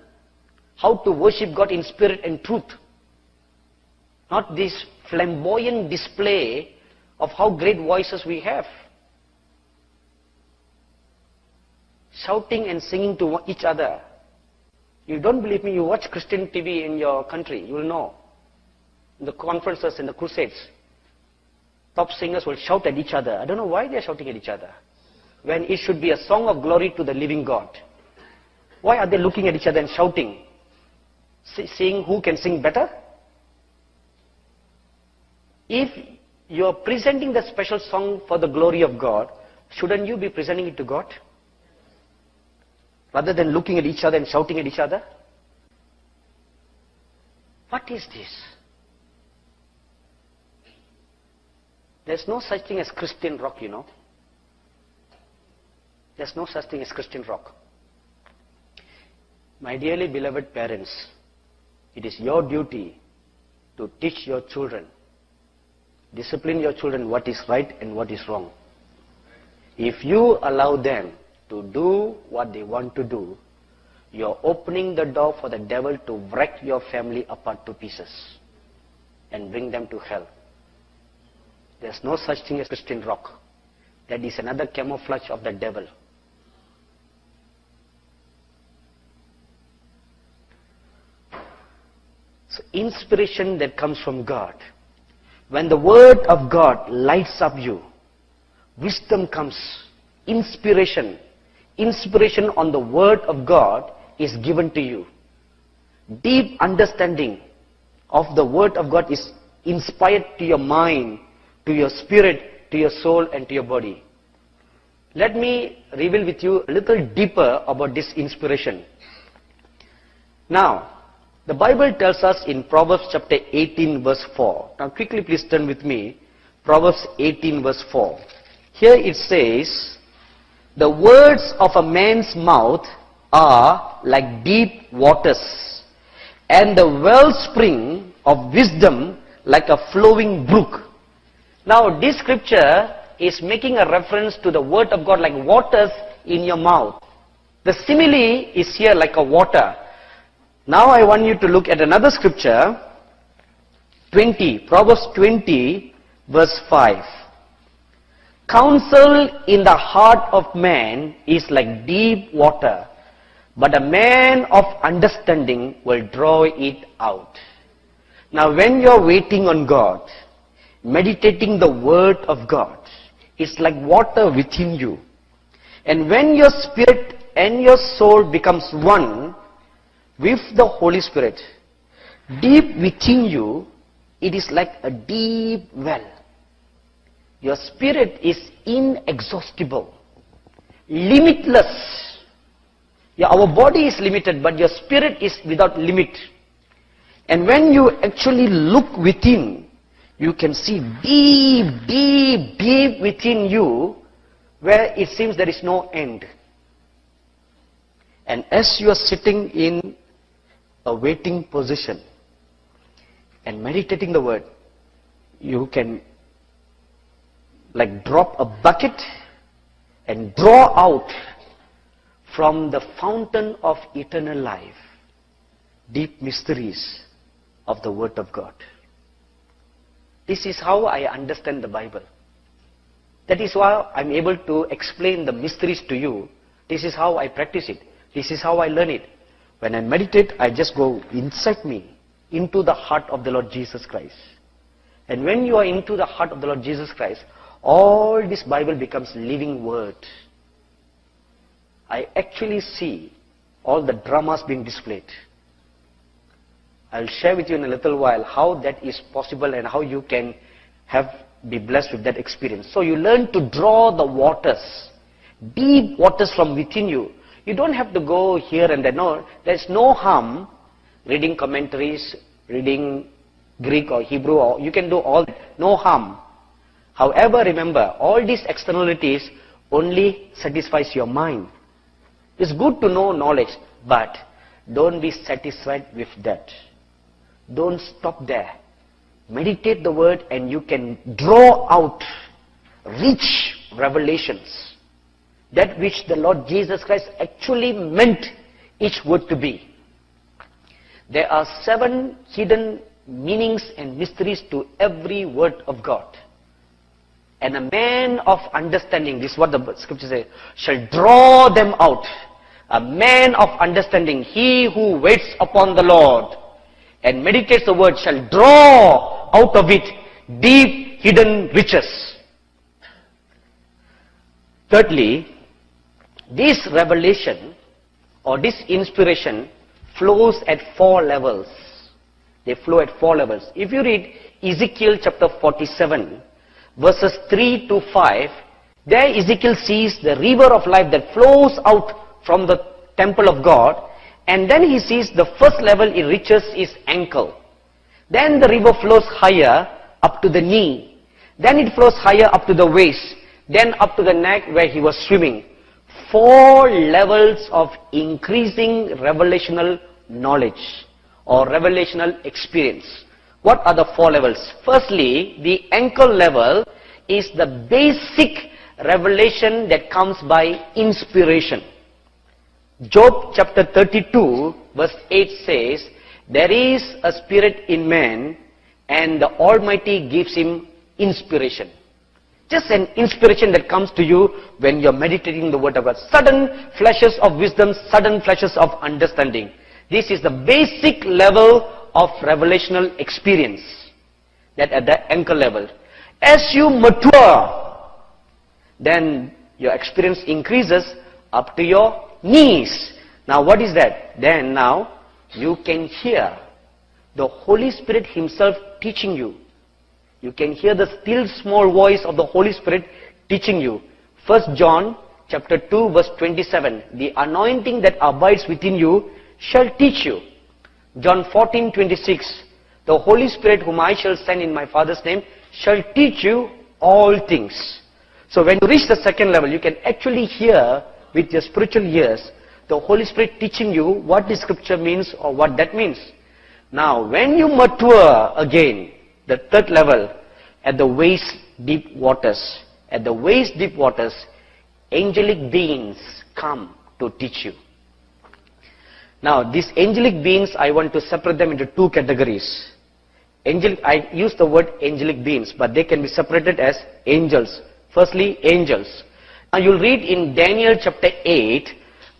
how to worship God in spirit and truth. Not this flamboyant display of how great voices we have. Shouting and singing to each other You don't believe me, you watch Christian TV in your country, you will know. In the conferences, in the crusades, top singers will shout at each other. I don't know why they are shouting at each other, when it should be a song of glory to the living God. Why are they looking at each other and shouting? Seeing who can sing better? If you are presenting the special song for the glory of God, shouldn't you be presenting it to God? Rather than looking at each other and shouting at each other? What is this? There's no such thing as Christian rock, you know. There's no such thing as Christian rock. My dearly beloved parents, it is your duty to teach your children, discipline your children what is right and what is wrong. If you allow them to do what they want to do, you're opening the door for the devil to wreck your family apart to pieces and bring them to hell. There's no such thing as Christian rock. That is another camouflage of the devil. So inspiration that comes from God. When the word of God lights up you, wisdom comes. Inspiration on the word of God is given to you. Deep understanding of the word of God is inspired to your mind, to your spirit, to your soul, and to your body. Let me reveal with you a little deeper about this inspiration. Now, the Bible tells us in Proverbs chapter 18 verse 4. Now quickly please turn with me. Proverbs 18 verse 4. Here it says, the words of a man's mouth are like deep waters, and the wellspring of wisdom like a flowing brook. Now this scripture is making a reference to the word of God like waters in your mouth. The simile is here like a water. Now I want you to look at another scripture, 20, Proverbs 20 verse 5. Counsel in the heart of man is like deep water, but a man of understanding will draw it out. Now when you're waiting on God, meditating the word of God, it's like water within you. And when your spirit and your soul becomes one with the Holy Spirit, deep within you, it is like a deep well. Your spirit is inexhaustible, limitless. Yeah, our body is limited, but your spirit is without limit. And when you actually look within, you can see deep, deep, deep within you, where it seems there is no end. And as you are sitting in a waiting position and meditating the word, you can like drop a bucket and draw out from the fountain of eternal life deep mysteries of the word of God. This is how I understand the Bible. That is why I'm able to explain the mysteries to you. This is how I practice it. This is how I learn it. When I meditate, I just go inside me, into the heart of the Lord Jesus Christ. And when you are into the heart of the Lord Jesus Christ, all this Bible becomes living word. I actually see all the dramas being displayed. I'll share with you in a little while how that is possible and how you can be blessed with that experience. So you learn to draw the waters, deep waters from within you. You don't have to go here and there. No, there's no harm reading commentaries, reading Greek or Hebrew, or you can do all that. No harm. However, remember, all these externalities only satisfies your mind. It's good to know knowledge, but don't be satisfied with that. Don't stop there. Meditate the word and you can draw out rich revelations. That which the Lord Jesus Christ actually meant each word to be. There are 7 hidden meanings and mysteries to every word of God. And a man of understanding, this is what the scripture says, shall draw them out. A man of understanding, he who waits upon the Lord and meditates the word shall draw out of it deep hidden riches. Thirdly, this revelation or this inspiration flows at 4 levels. They flow at 4 levels. If you read Ezekiel chapter 47, verses 3 to 5, there Ezekiel sees the river of life that flows out from the temple of God, and then he sees the first level it reaches his ankle. Then the river flows higher up to the knee. Then it flows higher up to the waist. Then up to the neck where he was swimming. 4 levels of increasing revelational knowledge or revelational experience. What are the 4 levels? Firstly, the ankle level is the basic revelation that comes by inspiration. Job chapter 32 verse 8 says, there is a spirit in man and the Almighty gives him inspiration. Just an inspiration that comes to you when you're meditating the word of God. Sudden flashes of wisdom, sudden flashes of understanding. This is the basic level of revelational experience. That at the ankle level. As you mature, then your experience increases up to your knees. Now what is that? Then now you can hear the Holy Spirit himself teaching you. You can hear the still small voice of the Holy Spirit teaching you. 1 John chapter 2 verse 27. The anointing that abides within you shall teach you. John 14:26. The Holy Spirit whom I shall send in my Father's name shall teach you all things. So when you reach the second level, you can actually hear with your spiritual ears the Holy Spirit teaching you what the scripture means or what that means. Now when you mature again, the third level, at the waist deep waters. At the waist deep waters, angelic beings come to teach you. Now these angelic beings, I want to separate them into 2 categories. I use the word angelic beings, but they can be separated as angels. Firstly, angels. Now you'll read in Daniel chapter 8,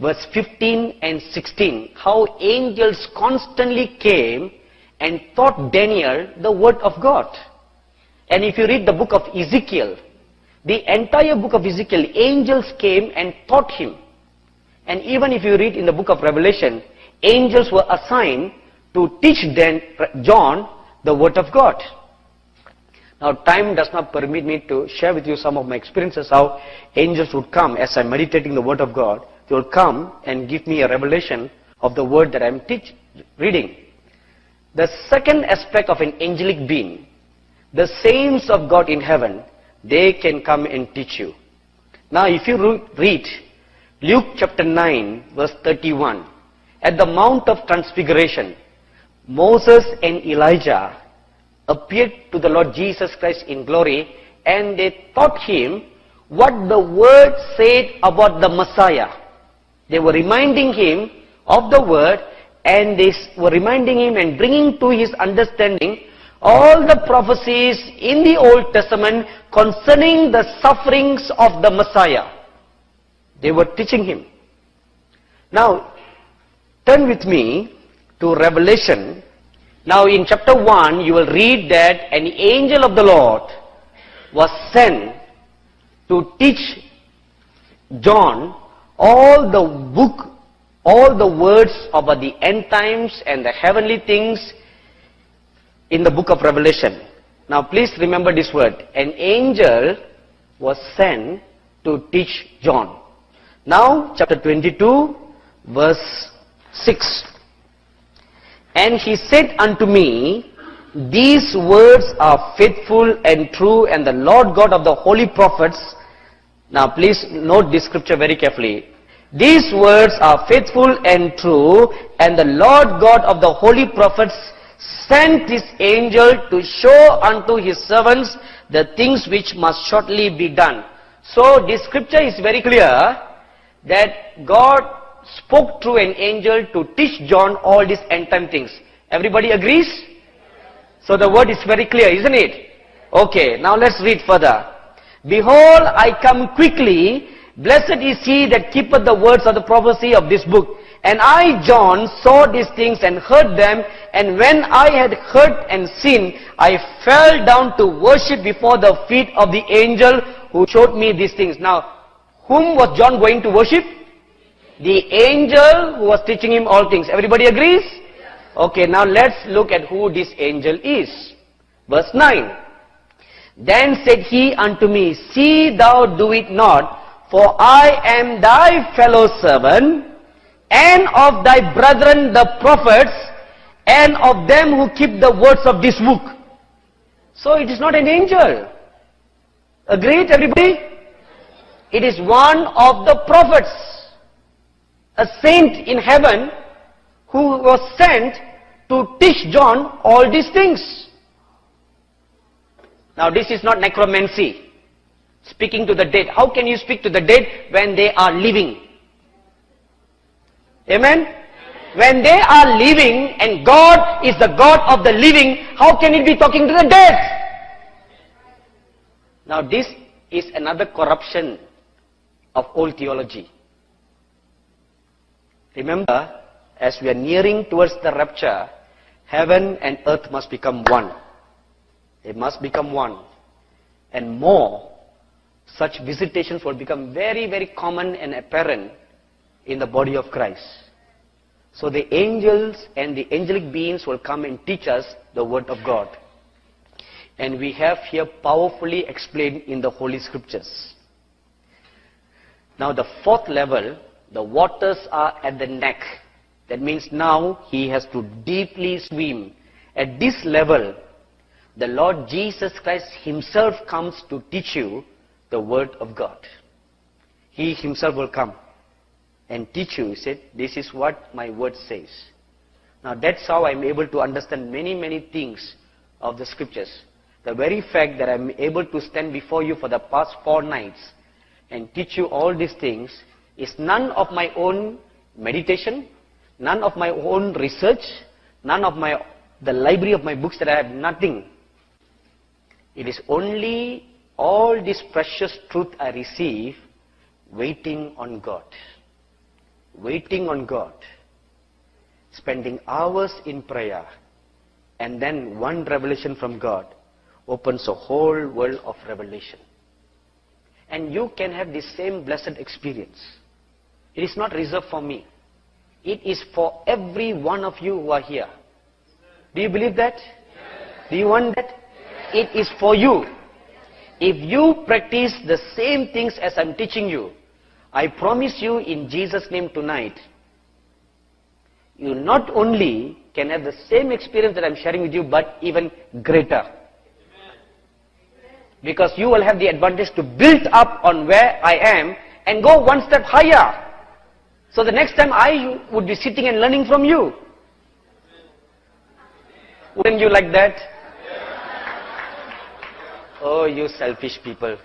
verse 15 and 16, how angels constantly came and taught Daniel the word of God. And if you read the book of Ezekiel, the entire book of Ezekiel, angels came and taught him. And even if you read in the book of Revelation, angels were assigned to teach John the word of God. Now time does not permit me to share with you some of my experiences how angels would come as I'm meditating the word of God. They will come and give me a revelation of the word that I'm reading. The second aspect of an angelic being, the saints of God in heaven, they can come and teach you. Now if you read Luke chapter 9 verse 31, at the Mount of Transfiguration, Moses and Elijah appeared to the Lord Jesus Christ in glory, and they taught him what the word said about the Messiah. They were reminding him of the word, and they were reminding him and bringing to his understanding all the prophecies in the Old Testament concerning the sufferings of the Messiah. They were teaching him. Now, turn with me to Revelation. Now in chapter 1, you will read that an angel of the Lord was sent to teach John all the words about the end times and the heavenly things in the book of Revelation. Now please remember this word. An angel was sent to teach John. Now chapter 22 verse 6. And he said unto me, these words are faithful and true, and the Lord God of the holy prophets. Now please note this scripture very carefully. These words are faithful and true, and the Lord God of the holy prophets sent his angel to show unto his servants the things which must shortly be done. So this scripture is very clear that God spoke through an angel to teach John all these end time things. Everybody agrees? So the word is very clear, isn't it? Okay, now let's read further. Behold, I come quickly, Blessed is he that keepeth the words of the prophecy of this book. And I, John, saw these things and heard them, and when I had heard and seen, I fell down to worship before the feet of the angel who showed me these things. Now, whom was John going to worship? The angel who was teaching him all things. Everybody agrees? Okay, now let's look at who this angel is. Verse 9. Then said he unto me, See thou do it not, for I am thy fellow servant, and of thy brethren the prophets, and of them who keep the words of this book. So it is not an angel. Agreed, everybody? It is one of the prophets, a saint in heaven who was sent to teach John all these things. Now this is not necromancy, speaking to the dead. How can you speak to the dead when they are living? Amen? When they are living and God is the God of the living, how can he be talking to the dead? Now this is another corruption of old theology. Remember, as we are nearing towards the rapture, heaven and earth must become one. They must become one. And more such visitations will become very, very common and apparent in the body of Christ. So the angels and the angelic beings will come and teach us the word of God. And we have here powerfully explained in the Holy Scriptures. Now the fourth level, the waters are at the neck. That means now he has to deeply swim. At this level, the Lord Jesus Christ himself comes to teach you the word of God. He himself will come and teach you. He said, this is what my word says. Now that's how I'm able to understand many, many things of the scriptures. The very fact that I'm able to stand before you for the past 4 nights and teach you all these things is none of my own meditation, none of my own research, none of the library of my books that I have, nothing. It is only all this precious truth I receive waiting on God. Waiting on God. Spending hours in prayer. And then one revelation from God opens a whole world of revelation. And you can have the same blessed experience. It is not reserved for me. It is for every one of you who are here. Do you believe that? Do you want that? It is for you. If you practice the same things as I'm teaching you, I promise you in Jesus' name tonight, you not only can have the same experience that I'm sharing with you, but even greater. Because you will have the advantage to build up on where I am and go one step higher. So the next time I would be sitting and learning from you. Wouldn't you like that? Oh, you selfish people.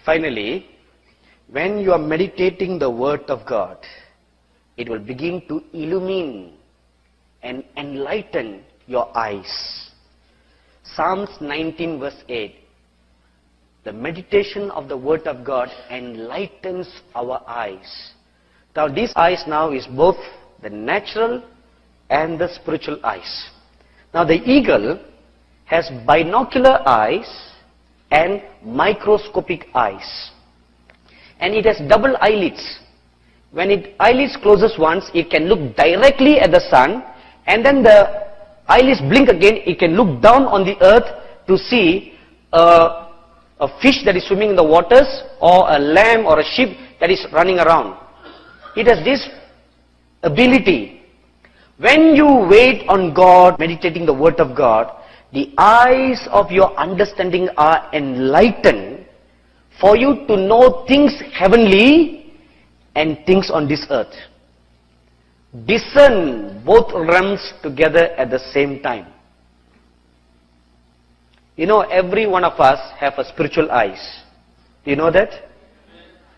Finally, when you are meditating the word of God, it will begin to illumine and enlighten your eyes. Psalms 19 verse 8. The meditation of the word of God enlightens our eyes. Now these eyes now is both the natural and the spiritual eyes. Now the eagle has binocular eyes and microscopic eyes. And it has double eyelids. When its eyelids closes once, it can look directly at the sun, and then the eyelids blink again, it can look down on the earth to see a fish that is swimming in the waters, or a lamb or a sheep that is running around. It has this ability. When you wait on God, meditating the word of God, the eyes of your understanding are enlightened for you to know things heavenly and things on this earth. Discern both realms together at the same time. You know, every one of us have a spiritual eyes. Do you know that?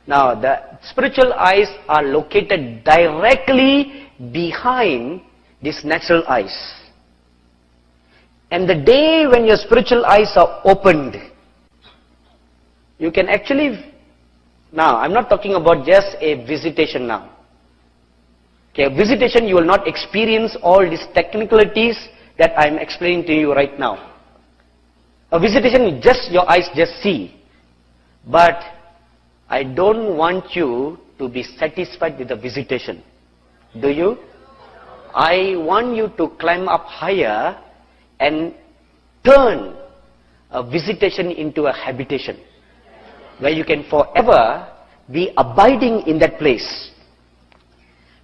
Now, the spiritual eyes are located directly behind these natural eyes. And the day when your spiritual eyes are opened, you can actually, now I'm not talking about just a visitation now. Okay, a visitation you will not experience all these technicalities that I'm explaining to you right now. A visitation, just your eyes just see. But I don't want you to be satisfied with the visitation. Do you? I want you to climb up higher and turn a visitation into a habitation, where you can forever be abiding in that place.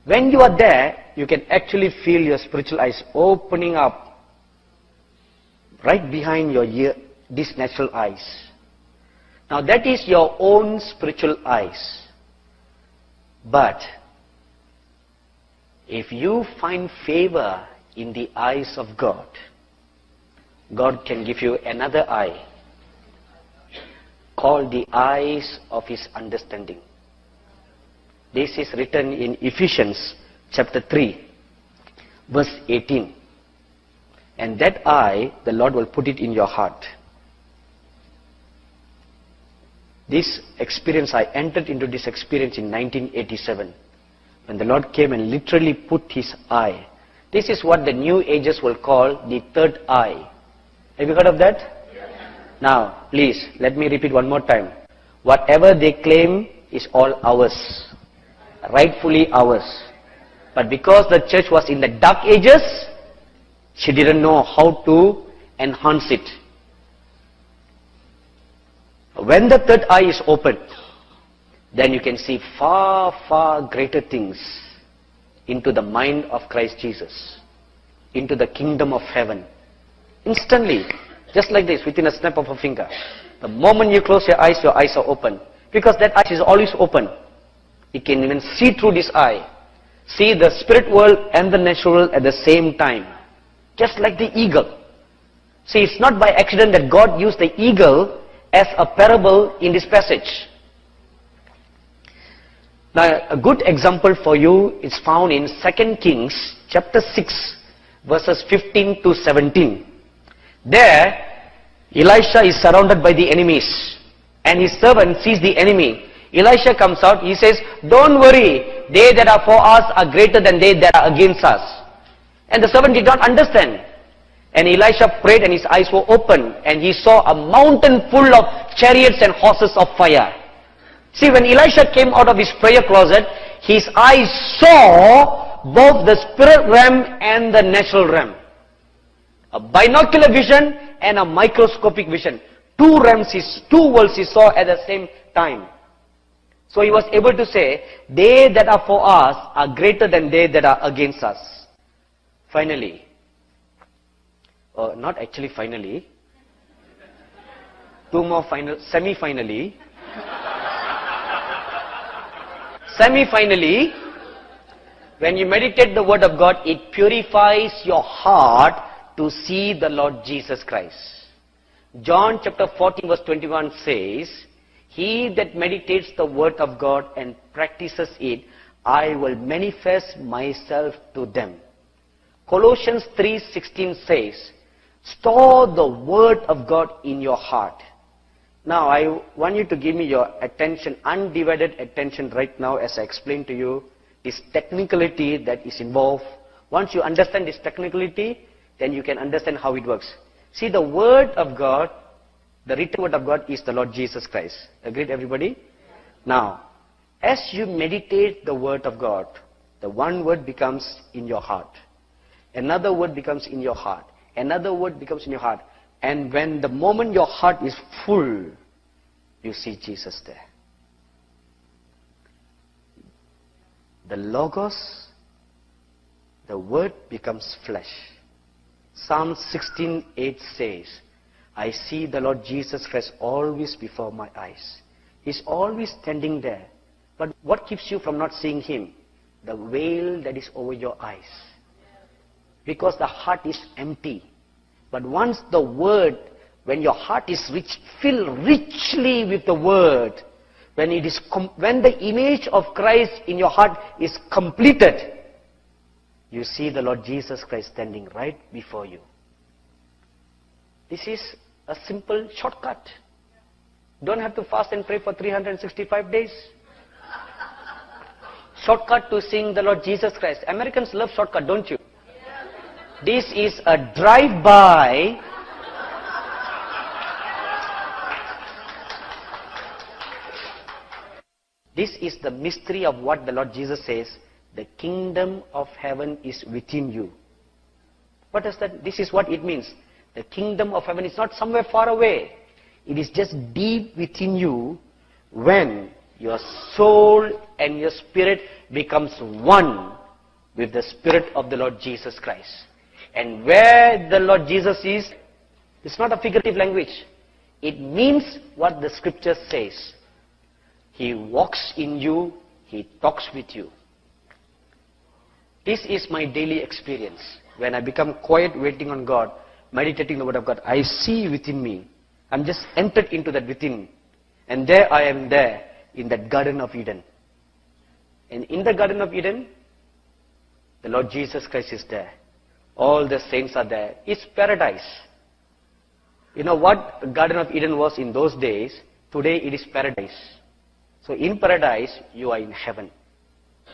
When you are there, you can actually feel your spiritual eyes opening up right behind your ear, these natural eyes. Now that is your own spiritual eyes. But if you find favor in the eyes of God, God can give you another eye called the eyes of His understanding. This is written in Ephesians chapter 3, verse 18. And that eye, the Lord will put it in your heart. This experience, I entered into this experience in 1987. When the Lord came and literally put His eye. This is what the New Agers will call the third eye. Have you heard of that? Yes. Now, please, let me repeat one more time. Whatever they claim is all ours. Rightfully ours. But because the church was in the dark ages, she didn't know how to enhance it. When the third eye is opened, then you can see far, far greater things into the mind of Christ Jesus, into the kingdom of heaven. Instantly, just like this, within a snap of a finger. The moment you close your eyes are open. Because that eye is always open. You can even see through this eye. See the spirit world and the natural world at the same time. Just like the eagle. See, it's not by accident that God used the eagle as a parable in this passage. Now, a good example for you is found in 2 Kings chapter 6, verses 15 to 17. There, Elisha is surrounded by the enemies, and his servant sees the enemy. Elisha comes out, he says, "Don't worry, they that are for us are greater than they that are against us." And the servant did not understand. And Elisha prayed and his eyes were open, and he saw a mountain full of chariots and horses of fire. See, when Elisha came out of his prayer closet, his eyes saw both the spirit realm and the natural realm. A binocular vision and a microscopic vision. Two worlds he saw at the same time. So he was able to say, they that are for us are greater than they that are against us. Finally, not actually finally, two more semi-finally, when you meditate the word of God, it purifies your heart to see the Lord Jesus Christ. John chapter 14 verse 21 says, "He that meditates the word of God and practices it, I will manifest myself to them." Colossians 3:16 says, "Store the word of God in your heart." Now, I want you to give me your attention, undivided attention right now as I explain to you this technicality that is involved. Once you understand this technicality, then you can understand how it works. See, the word of God, the written word of God is the Lord Jesus Christ. Agreed, everybody? Now, as you meditate the word of God, the one word becomes in your heart. Another word becomes in your heart. Another word becomes in your heart. And when the moment your heart is full, you see Jesus there. The Logos, the word becomes flesh. Psalm 16:8 says, "I see the Lord Jesus Christ always before my eyes." He's always standing there. But what keeps you from not seeing Him? The veil that is over your eyes. Because the heart is empty. But once the word, when your heart is filled richly with the word, when the image of Christ in your heart is completed, you see the Lord Jesus Christ standing right before you. This is a simple shortcut. Don't have to fast and pray for 365 days. Shortcut to seeing the Lord Jesus Christ. Americans love shortcut, don't you? This is a drive-by. This is the mystery of what the Lord Jesus says. The kingdom of heaven is within you. What does that? This is what it means. The kingdom of heaven is not somewhere far away. It is just deep within you when your soul and your spirit becomes one with the Spirit of the Lord Jesus Christ. And where the Lord Jesus is, it's not a figurative language. It means what the scripture says. He walks in you, He talks with you. This is my daily experience. When I become quiet, waiting on God, meditating the Word of God, I see within me. I'm just entered into that within. And there I am there in that Garden of Eden. And in the Garden of Eden, the Lord Jesus Christ is there. All the saints are there. It's paradise. You know what the Garden of Eden was in those days? Today it is paradise. So in paradise, you are in heaven.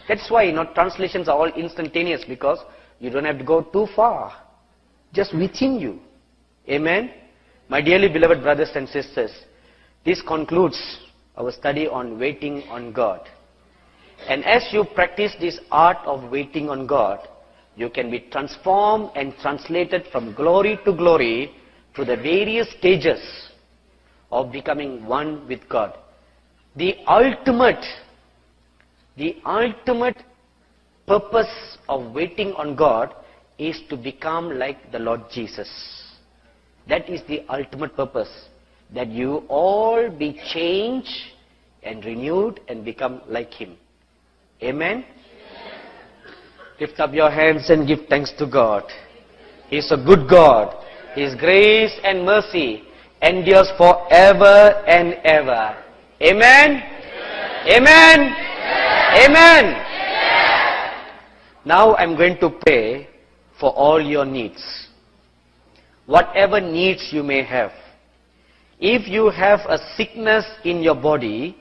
That's why translations are all instantaneous, because you don't have to go too far. Just within you. Amen? My dearly beloved brothers and sisters, this concludes our study on waiting on God. And as you practice this art of waiting on God, you can be transformed and translated from glory to glory through the various stages of becoming one with God. The ultimate purpose of waiting on God is to become like the Lord Jesus. That is the ultimate purpose. That you all be changed and renewed and become like Him. Amen? Lift up your hands and give thanks to God. He is a good God. His grace and mercy endures forever and ever. Amen? Amen? Amen? Now I'm going to pray for all your needs. Whatever needs you may have. If you have a sickness in your body,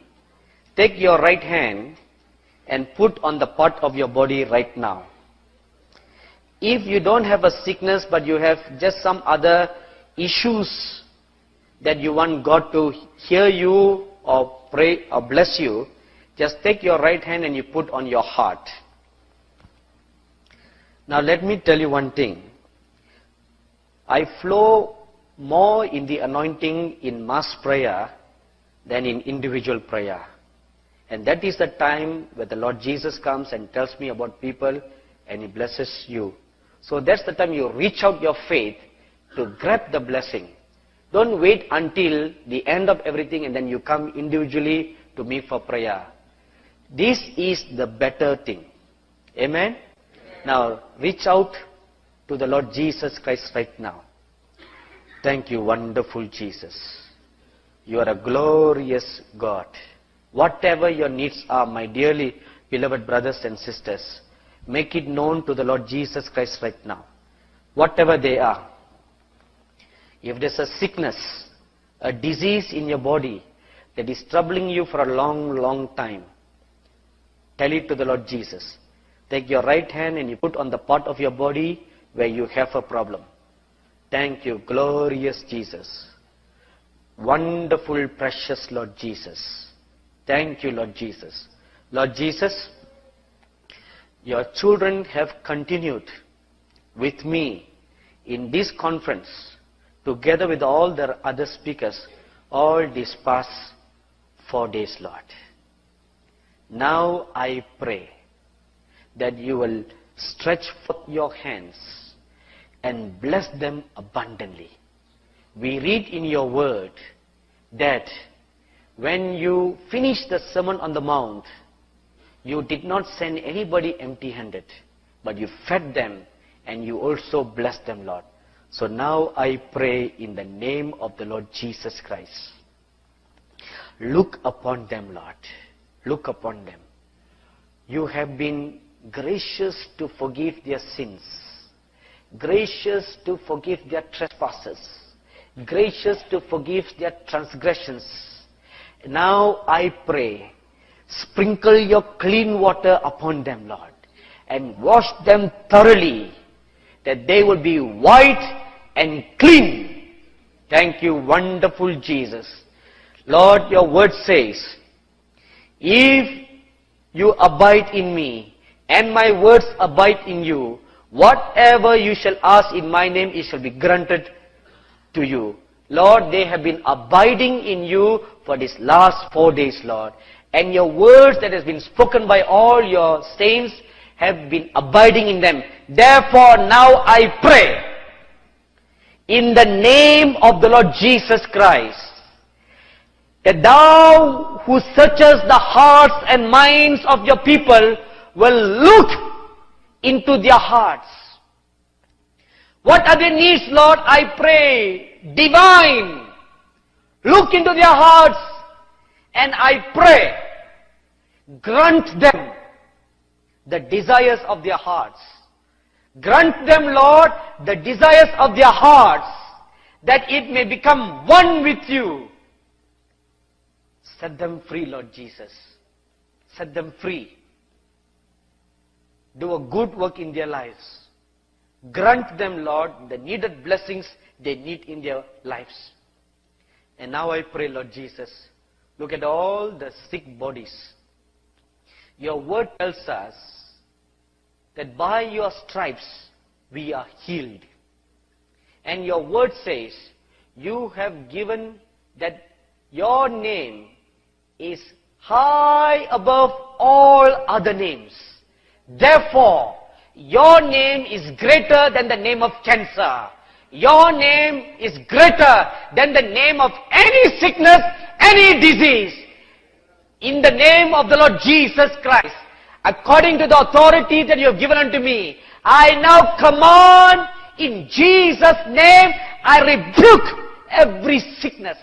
take your right hand and put on the part of your body right now. If you don't have a sickness, but you have just some other issues that you want God to hear you or pray or bless you, just take your right hand and you put on your heart. Now let me tell you one thing. I flow more in the anointing in mass prayer than in individual prayer. And that is the time where the Lord Jesus comes and tells me about people and He blesses you. So that's the time you reach out your faith to grab the blessing. Don't wait until the end of everything and then you come individually to me for prayer. This is the better thing. Amen? Now reach out to the Lord Jesus Christ right now. Thank you, wonderful Jesus. You are a glorious God. Whatever your needs are, my dearly beloved brothers and sisters, make it known to the Lord Jesus Christ right now. Whatever they are. If there's a sickness, a disease in your body that is troubling you for a long, long time, tell it to the Lord Jesus. Take your right hand and you put on the part of your body where you have a problem. Thank you, glorious Jesus. Wonderful, precious Lord Jesus. Thank you, Lord Jesus. Lord Jesus, your children have continued with me in this conference, together with all the other speakers, all these past 4 days, Lord. Now I pray that you will stretch forth your hands and bless them abundantly. We read in your word that when you finished the Sermon on the Mount, you did not send anybody empty-handed, but you fed them and you also blessed them, Lord. So now I pray in the name of the Lord Jesus Christ. Look upon them, Lord. Look upon them. You have been gracious to forgive their sins, gracious to forgive their trespasses, gracious to forgive their transgressions. Now I pray, sprinkle your clean water upon them, Lord, and wash them thoroughly, that they will be white and clean. Thank you, wonderful Jesus. Lord, your word says, if you abide in me, and my words abide in you, whatever you shall ask in my name, it shall be granted to you. Lord, they have been abiding in you for these last 4 days, Lord. And your words that has been spoken by all your saints have been abiding in them. Therefore, now I pray, in the name of the Lord Jesus Christ, that thou who searches the hearts and minds of your people will look into their hearts. What are their needs, Lord? I pray, divine, look into their hearts, and I pray, grant them the desires of their hearts. Grant them, Lord, the desires of their hearts, that it may become one with you. Set them free, Lord Jesus. Set them free. Do a good work in their lives. Grant them, Lord, the needed blessings they need in their lives. And now I pray, Lord Jesus, look at all the sick bodies. Your word tells us that by your stripes we are healed. And your word says, you have given that your name is high above all other names. Therefore, your name is greater than the name of cancer. Your name is greater than the name of any sickness, any disease. In the name of the Lord Jesus Christ, according to the authority that you have given unto me, I now command in Jesus' name, I rebuke every sickness.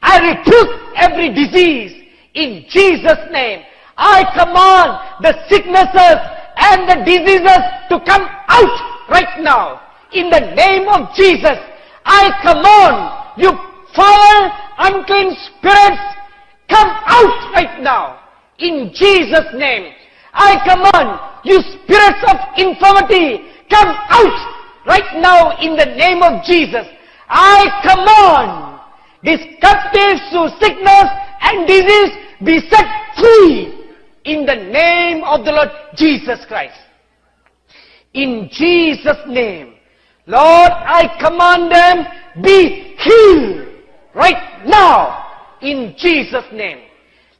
I rebuke every disease. In Jesus' name, I command the sicknesses and the diseases to come out right now. In the name of Jesus, I command you foul, unclean spirits, come out right now. In Jesus' name, I command you spirits of infirmity, come out right now in the name of Jesus. I command these captives to sickness and disease be set free in the name of the Lord Jesus Christ. In Jesus' name, Lord, I command them be healed right now in Jesus' name.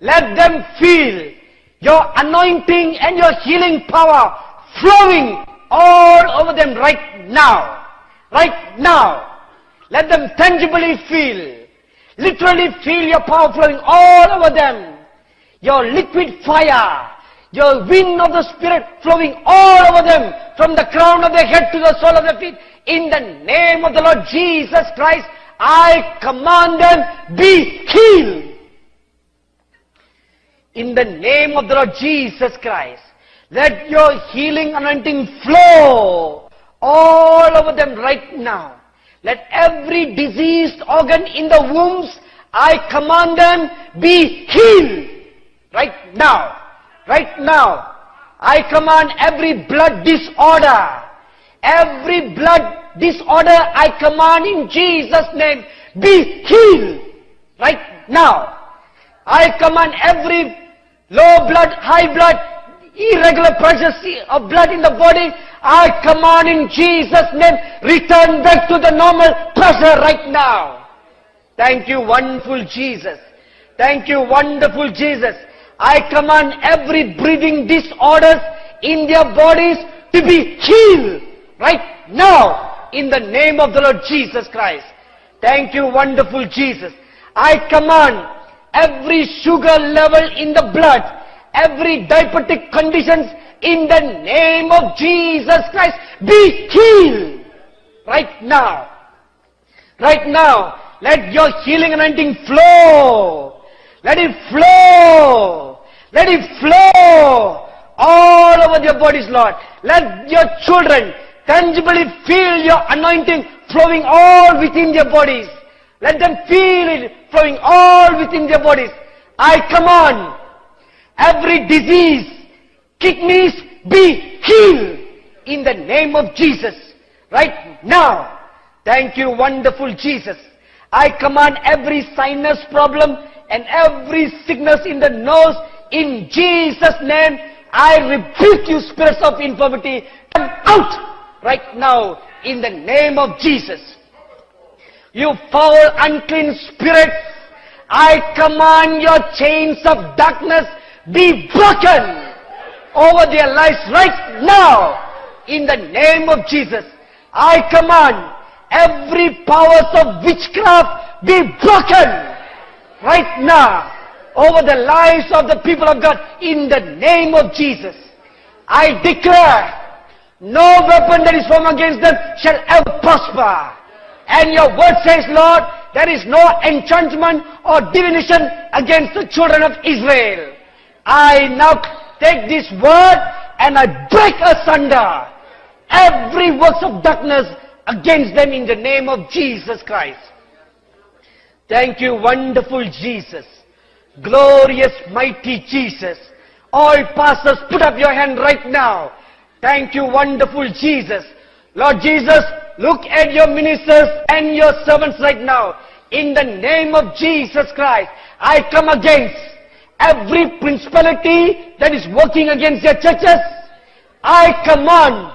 Let them feel your anointing and your healing power flowing all over them right now. Right now. Let them tangibly feel, literally feel your power flowing all over them. Your liquid fire, your wind of the Spirit flowing all over them, from the crown of their head to the sole of their feet. In the name of the Lord Jesus Christ, I command them, be healed. In the name of the Lord Jesus Christ, let your healing anointing flow all over them right now. Let every diseased organ in the wombs, I command them, be healed. Right now. Right now. I command every blood disorder. Every blood disorder, I command in Jesus' name, be healed. Right now. I command every low blood, high blood, irregular pressure of blood in the body, I command in Jesus' name, return back to the normal pressure right now. Thank you, wonderful Jesus. Thank you, wonderful Jesus. I command every breathing disorders in their bodies to be healed right now in the name of the Lord Jesus Christ. Thank you, wonderful Jesus. I command every sugar level in the blood, every diabetic conditions in the name of Jesus Christ, be healed right now. Right now, let your healing anointing flow. Let it flow. Let it flow all over your bodies, Lord. Let your children tangibly feel your anointing flowing all within their bodies. Let them feel it flowing all within their bodies. I command every disease, kidneys be healed in the name of Jesus. Right now. Thank you, wonderful Jesus. I command every sinus problem and every sickness in the nose in Jesus' name. I rebuke you, spirits of infirmity. Come out right now in the name of Jesus. You foul, unclean spirits, I command your chains of darkness be broken over their lives right now in the name of Jesus. I command every powers of witchcraft be broken right now over the lives of the people of God in the name of Jesus. I declare no weapon that is formed against them shall ever prosper. And your word says, Lord, there is no enchantment or divination against the children of Israel. I now take this word and I break asunder every works of darkness against them in the name of Jesus Christ. Thank you, wonderful Jesus. Glorious, mighty Jesus. All pastors, put up your hand right now. Thank you, wonderful Jesus. Lord Jesus, look at your ministers and your servants right now. In the name of Jesus Christ, I come against every principality that is working against their churches. I command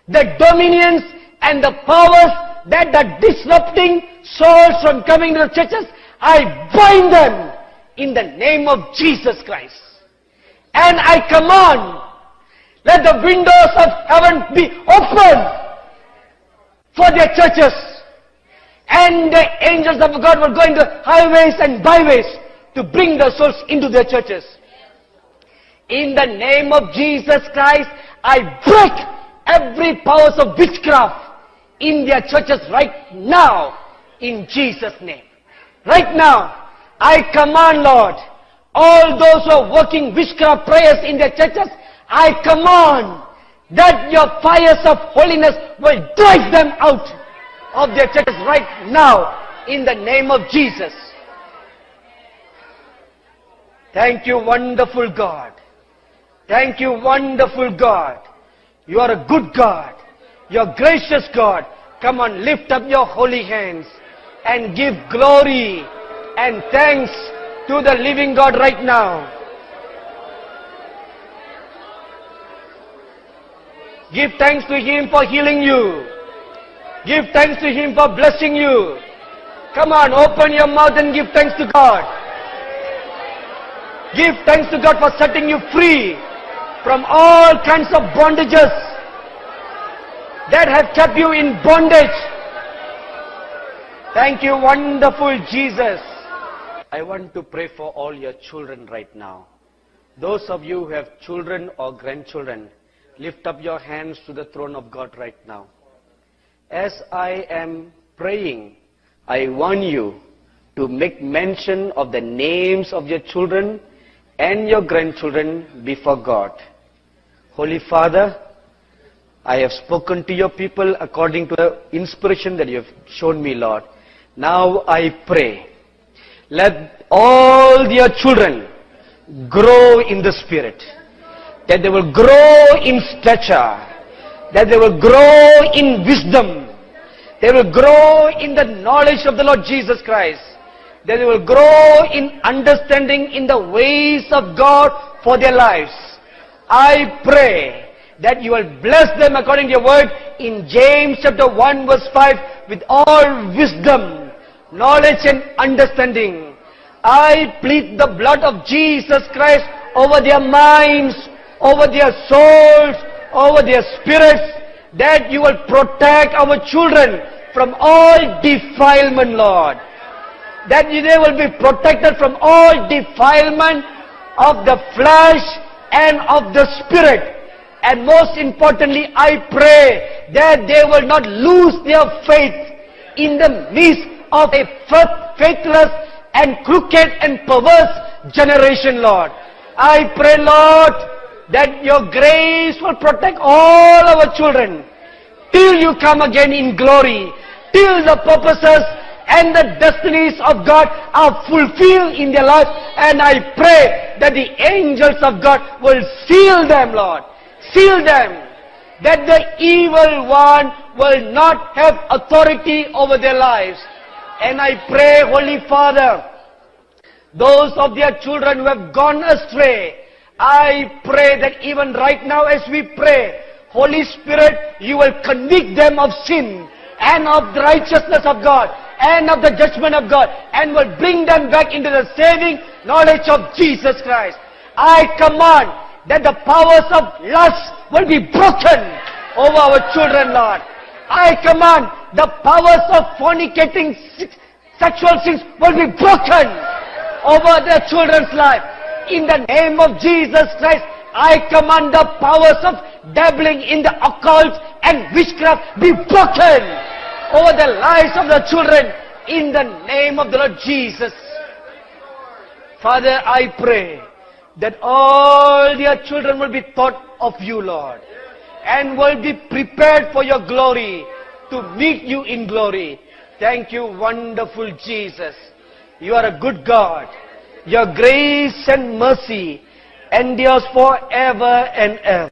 the dominions and the powers that are disrupting souls from coming to the churches. I bind them in the name of Jesus Christ. And I command, let the windows of heaven be open for their churches. And the angels of God will go into highways and byways to bring the souls into their churches. In the name of Jesus Christ, I break every powers of witchcraft in their churches right now, in Jesus' name. Right now, I command, Lord, all those who are working witchcraft prayers in their churches, I command that your fires of holiness will drive them out of their churches right now, in the name of Jesus. Thank you, wonderful God. Thank you, wonderful God. You are a good God. You are gracious God. Come on, lift up your holy hands and give glory and thanks to the living God right now. Give thanks to Him for healing you. Give thanks to Him for blessing you. Come on, open your mouth and give thanks to God. Give thanks to God for setting you free from all kinds of bondages that have kept you in bondage. Thank you, wonderful Jesus. I want to pray for all your children right now. Those of you who have children or grandchildren, lift up your hands to the throne of God right now. As I am praying, I want you to make mention of the names of your children and your grandchildren before God. Holy Father, I have spoken to your people according to the inspiration that you have shown me, Lord. Now I pray, let all your children grow in the Spirit, that they will grow in stature, that they will grow in wisdom, they will grow in the knowledge of the Lord Jesus Christ, that they will grow in understanding in the ways of God for their lives. I pray that you will bless them according to your word in James chapter 1 verse 5 with all wisdom, knowledge and understanding. I plead the blood of Jesus Christ over their minds, over their souls, over their spirits, that you will protect our children from all defilement, Lord. That they will be protected from all defilement of the flesh and of the spirit. And most importantly, I pray that they will not lose their faith in the midst of a faithless and crooked and perverse generation, Lord. I pray, Lord, that your grace will protect all our children till you come again in glory, till the purposes and the destinies of God are fulfilled in their lives. And I pray that the angels of God will seal them, Lord. Seal them. That the evil one will not have authority over their lives. And I pray, Holy Father, those of their children who have gone astray, I pray that even right now as we pray, Holy Spirit, you will convict them of sin and of the righteousness of God and of the judgment of God, and will bring them back into the saving knowledge of Jesus Christ. I command that the powers of lust will be broken over our children, Lord. I command the powers of fornicating, sexual sins will be broken over their children's life. In the name of Jesus Christ, I command the powers of dabbling in the occult and witchcraft be broken over the lives of the children in the name of the Lord Jesus. Father, I pray that all their children will be taught of you, Lord, and will be prepared for your glory, to meet you in glory. Thank you, wonderful Jesus. You are a good God. Your grace and mercy endures forever and ever.